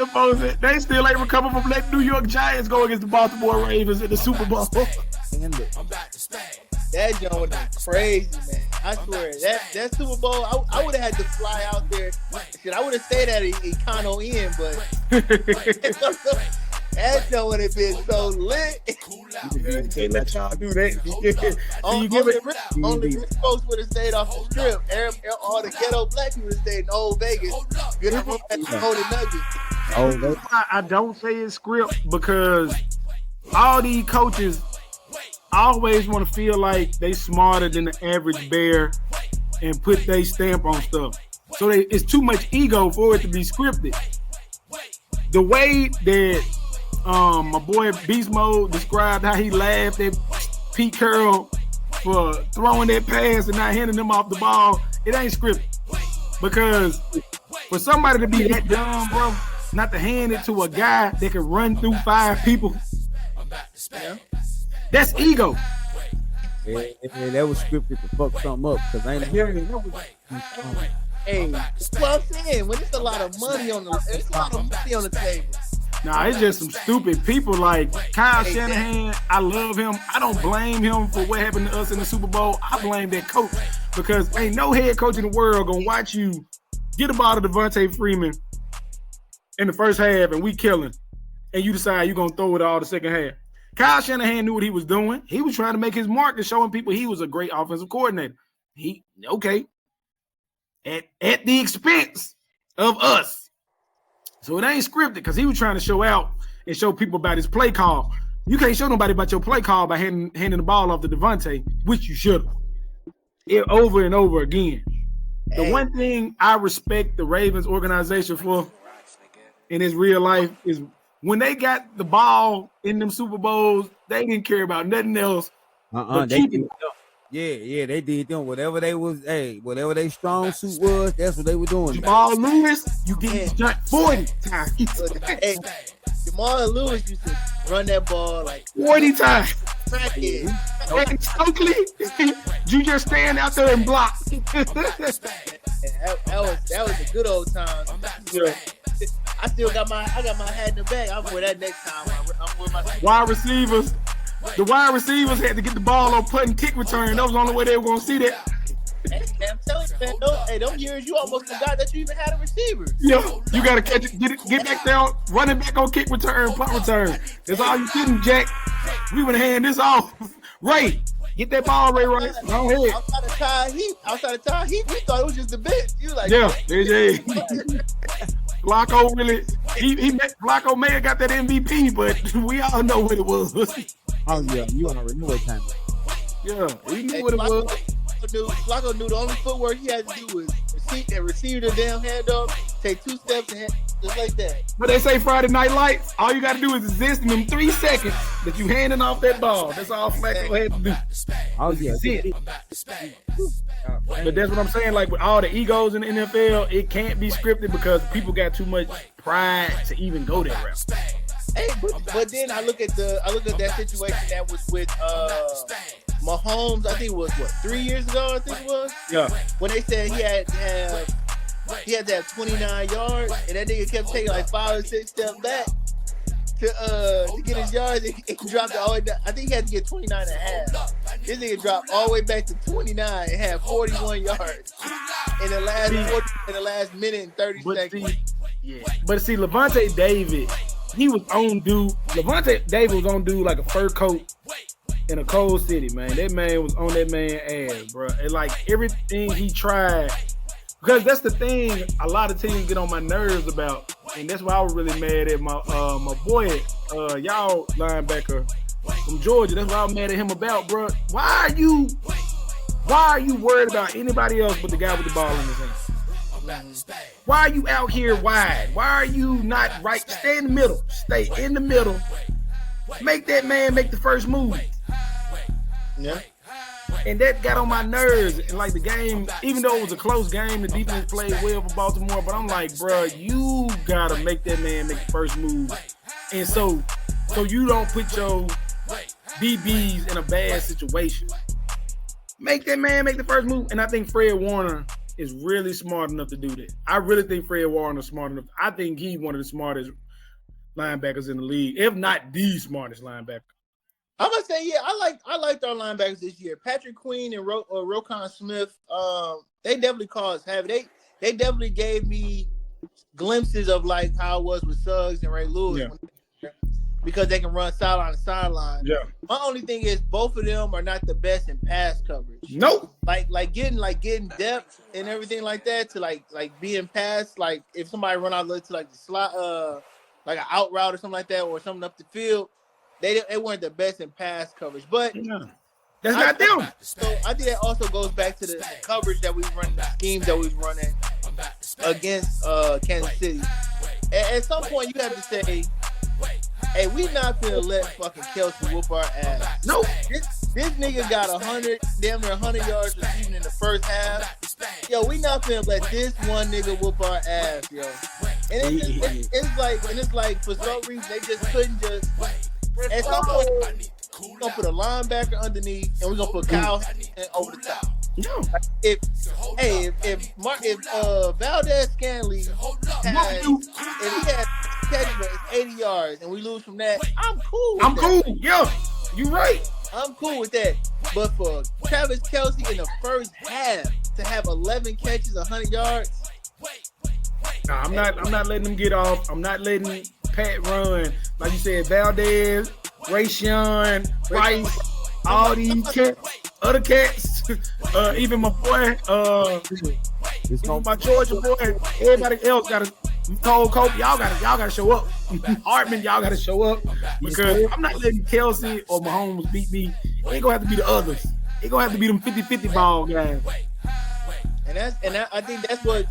they still ain't recovered from letting New York Giants go against the Baltimore Ravens in the Super Bowl. That joint would have been crazy, man. I swear that Super Bowl, I would have had to fly out there. Shit, I would have stayed at Econo Inn, but that joint would have been so lit. Can't let y'all do that. Only rich folks would have stayed off the strip. All the ghetto black people would have stayed in Old Vegas. Good room at the Golden Nugget. I don't say it's script because all these coaches always want to feel like they smarter than the average bear and put their stamp on stuff. So it's too much ego for it to be scripted. The way that my boy Beast Mode described how he laughed at Pete Carroll for throwing that pass and not handing him off the ball, it ain't scripted. Because for somebody to be that dumb, bro, not to hand it to a guy that can run through 5 people, that's ego. Yeah, that was scripted to fuck something up because I ain't hearing it. Hey, that's what I'm saying. When there's a lot of money on the table. Nah, it's just some stupid people like Kyle Shanahan. I love him. I don't blame him for what happened to us in the Super Bowl. I blame that coach because ain't no head coach in the world gonna watch you get a ball to Devontae Freeman in the first half and we killing, and you decide you're gonna throw it all the second half. Kyle Shanahan knew what he was doing. He was trying to make his mark and showing people he was a great offensive coordinator. At the expense of us. So it ain't scripted because he was trying to show out and show people about his play call. You can't show nobody about your play call by handing the ball off to Devontae, which you should have. Over and over again. The one thing I respect the Ravens organization for in his real life is when they got the ball in them Super Bowls, they didn't care about nothing else. They did. Yeah, they did them. Whatever they strong suit was, that's what they were doing. Jamal Lewis, you get 40 times. Hey, Jamal Lewis used to run that ball like 40 times. crackhead. And Stokely, you just stand out there and block. That was a good old time. Yeah. I got my hat in the bag. I'm wear that next time. I'm with my Wide receivers. The wide receivers had to get the ball on punt and kick return. That was the only way they were going to see that. Hey, I'm telling you, man, those years you almost forgot that you even had a receiver. Yeah, you got to catch it, get back down, run it back on kick return, punt return. That's all you didn't, Jack. We would hand this off. Ray, get that ball, Ray, right. Go ahead. Outside of Ty Heap, we thought it was just the bench. You like, yeah, Flacco really, Flacco may have got that MVP, but we all know what it was. Oh yeah, you already know what time. Yeah, we knew what it was. Flacco knew the only footwork he had to do was receive the damn handoff, take 2 steps, and just like that. But they say Friday Night Lights, all you got to do is exist in them 3 seconds that you handing off that ball. That's all Flacco had to do. Oh yeah. But that's what I'm saying. Like with all the egos in the NFL, it can't be scripted because people got too much pride to even go that route. Hey, but then I look at that situation that was with Mahomes. I think it was 3 years ago. I think it was. Yeah. When they said he had to have 29 yards, and that nigga kept taking like 5 or 6 steps back to get his yards. It dropped all the way down. I think he had to get 29 and a half. This nigga dropped all the way back to 29 and had 41 yards in the last minute and 30 seconds. But see, Levante David, he was on dude. Levante David was on dude like a fur coat in a cold city, man. That man was on that man's ass, bro. And like everything he tried, because that's the thing a lot of teams get on my nerves about, and that's why I was really mad at my boy, y'all linebacker from Georgia. That's why I was mad at him about, bro. Why are you worried about anybody else but the guy with the ball in his hand? Why are you out here wide? Why are you not right? Stay in the middle. Stay in the middle. Make that man make the first move. Yeah. And that got on my nerves. And like the game, even though it was a close game, the defense played well for Baltimore. But I'm like, bro, you gotta make that man make the first move. And so you don't put your DBs in a bad situation. Make that man make the first move. And I think Fred Warner is really smart enough to do that. I really think Fred Warner is smart enough. I think he's one of the smartest linebackers in the league, if not the smartest linebacker. I'm gonna say, yeah, I liked our linebackers this year. Patrick Queen and Roquan Smith, they definitely caused havoc. They definitely gave me glimpses of like how it was with Suggs and Ray Lewis. Yeah. Because they can run sideline to sideline. Yeah. My only thing is both of them are not the best in pass coverage. Nope. Like getting depth and everything like that to like being passed. Like if somebody run out to like the slot, like an out route or something like that, or something up the field, they weren't the best in pass coverage. But that's not them. So I think that also goes back to the coverage that we run, the schemes that we was running against Kansas City. At some point, you have to say, hey, we not gonna let fucking Kelsey whoop our ass. Nope. This nigga got damn near 100 yards receiving in the first half. Yo, we not gonna let this one nigga whoop our ass, yo. And it's like for some reason they just couldn't just. At some point, we're gonna put a linebacker underneath, and we're gonna put Kyle over the top. No. If Valdez Scanley had, if he had catches for 80 yards and we lose from that, I'm cool. Cool. Yeah, you right. I'm cool with that. But for Travis Kelce in the first half to have 11 catches, 100 yards, Nah, I'm not letting them get off. I'm not letting Pat run. Like you said, Valdez, Rayshawn, Rice, all these cats, other cats, even my boy, even my Georgia boy, everybody else gotta Cope, y'all gotta show up. Hartman, y'all gotta show up. Because I'm not letting Kelsey or Mahomes beat me. It ain't gonna have to be the others. It gonna have to be them 50-50 ball guys. I think that's what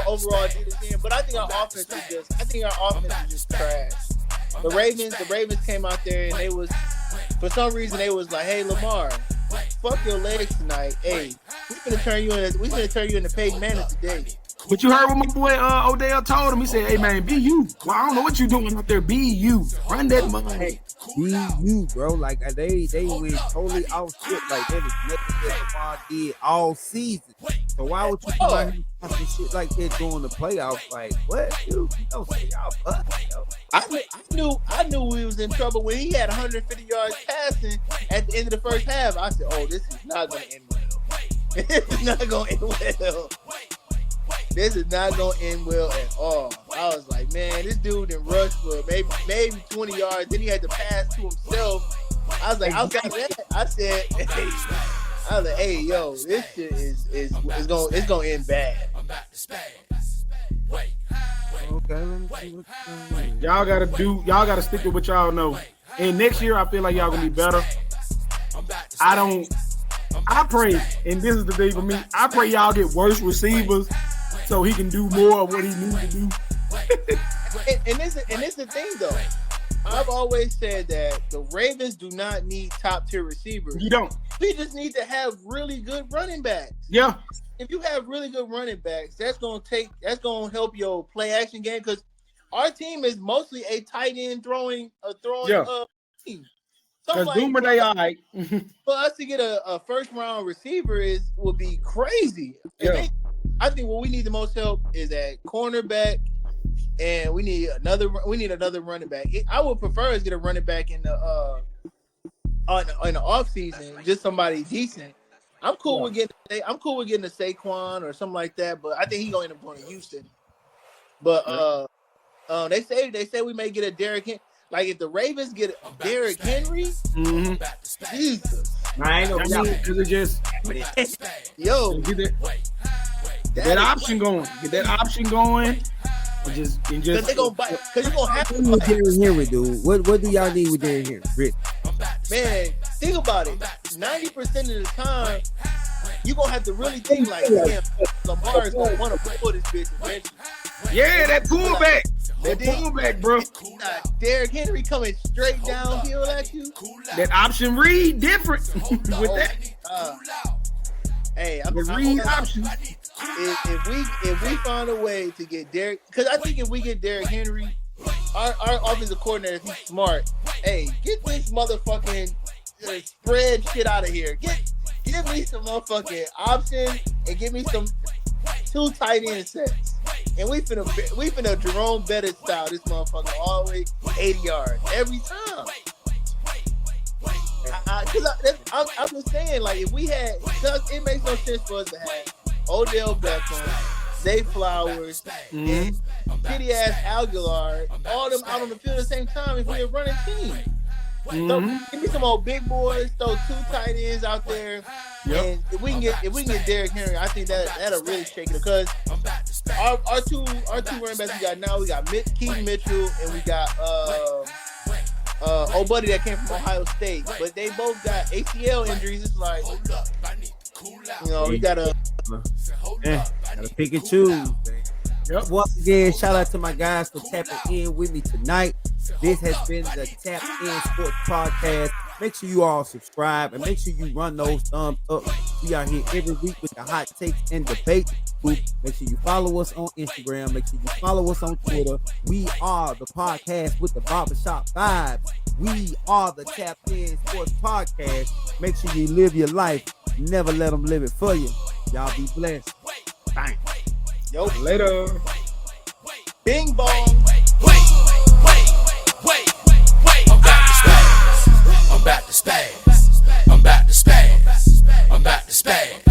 overall did it in. But I think our offense is just trash. The Ravens came out there and they was, for some reason they was like, hey Lamar, fuck your legs tonight. Hey, we gonna turn you into Peyton Manning today. But you heard what my boy Odell told him. He said, hey man, be you. Well, I don't know what you doing out there. Be you. Run that money. Be you, bro. Like they went totally off shit. Like that is nothing that Lamar did all season. So why would you come out here and some shit like that during the playoffs? Like what, dude? Don't say y'all fuck, yo. I knew we was in trouble when he had 150 yards passing at the end of the first half. I said, oh, this is not gonna end well. This is not gonna end well. This is not gonna end well at all. I was like, man, this dude didn't rush for maybe 20 yards. Then he had to pass to himself. I was like, outside of that, I said, hey, yo, this shit is gonna end bad. Okay, let me see what's Y'all gotta stick with what y'all know. And next year, I feel like y'all gonna be better. I pray, and this is the day for me. I pray y'all get worse receivers so he can do more of what he needs to do. and this is the thing though. I've always said that the Ravens do not need top tier receivers. You don't. We just need to have really good running backs. Yeah. If you have really good running backs, that's gonna help your play action game because our team is mostly a tight end throwing team. Because Boomer, they all right. For us to get a first round receiver would be crazy. Yeah. I think what we need the most help is at cornerback, and we need another running back. I would prefer us get a running back in the off season, just somebody decent. I'm cool with getting a Saquon or something like that, but I think he's going to end up going to Houston. But they say we may get a Derrick Henry. Like if the Ravens get Derrick Henry, Jesus, I ain't gonna because it just get that option going. Get that option going. And just because they're gonna buy. Because you're gonna have to with Derrick Henry, dude. What do y'all need with Derrick Henry? Rick? Man, think about it. 90% of the time, you're gonna have to really think like, damn, Lamar is gonna want to pull this bitch eventually. Yeah, that pullback. That pullback, bro. Derrick Henry coming straight downhill at you. That option read different with that. Hey, the read option. If we find a way to get Derrick, because I think if we get Derrick Henry, our offensive coordinator, if he's smart, hey, get this motherfucking spread shit out of here. Give me some motherfucking options and give me some 2 tight end sets. And we finna Jerome Bettis style this motherfucker all the way 80 yards every time. I'm just saying, like, if we had, it makes no sense for us to have Odell Beckham, Zay Flowers, and kitty ass Aguilar, all them out on the field at the same time if we're a running team. So give me some old big boys, throw 2 tight ends out there. Yep. And if we can get Derrick Henry, I think that'll really shake it because our two running backs we got now, we got Keaton Mitchell and we got old buddy that came from Ohio State, but they both got ACL injuries. It's like, we gotta pick and choose. Yep. Once again, shout out to my guys for tapping in with me tonight. This has been the Tap In Sports Podcast. Make sure you all subscribe and make sure you run those thumbs up. We are here every week with the hot takes and debate. Make sure you follow us on Instagram. Make sure you follow us on Twitter. We are the podcast with the barbershop vibes. We are the Tap In Sports Podcast. Make sure you live your life. Never let them live it for you. Y'all be blessed. Bang. Yo, later. Bing bong. Wait. I'm back to spaz. I'm back to spaz.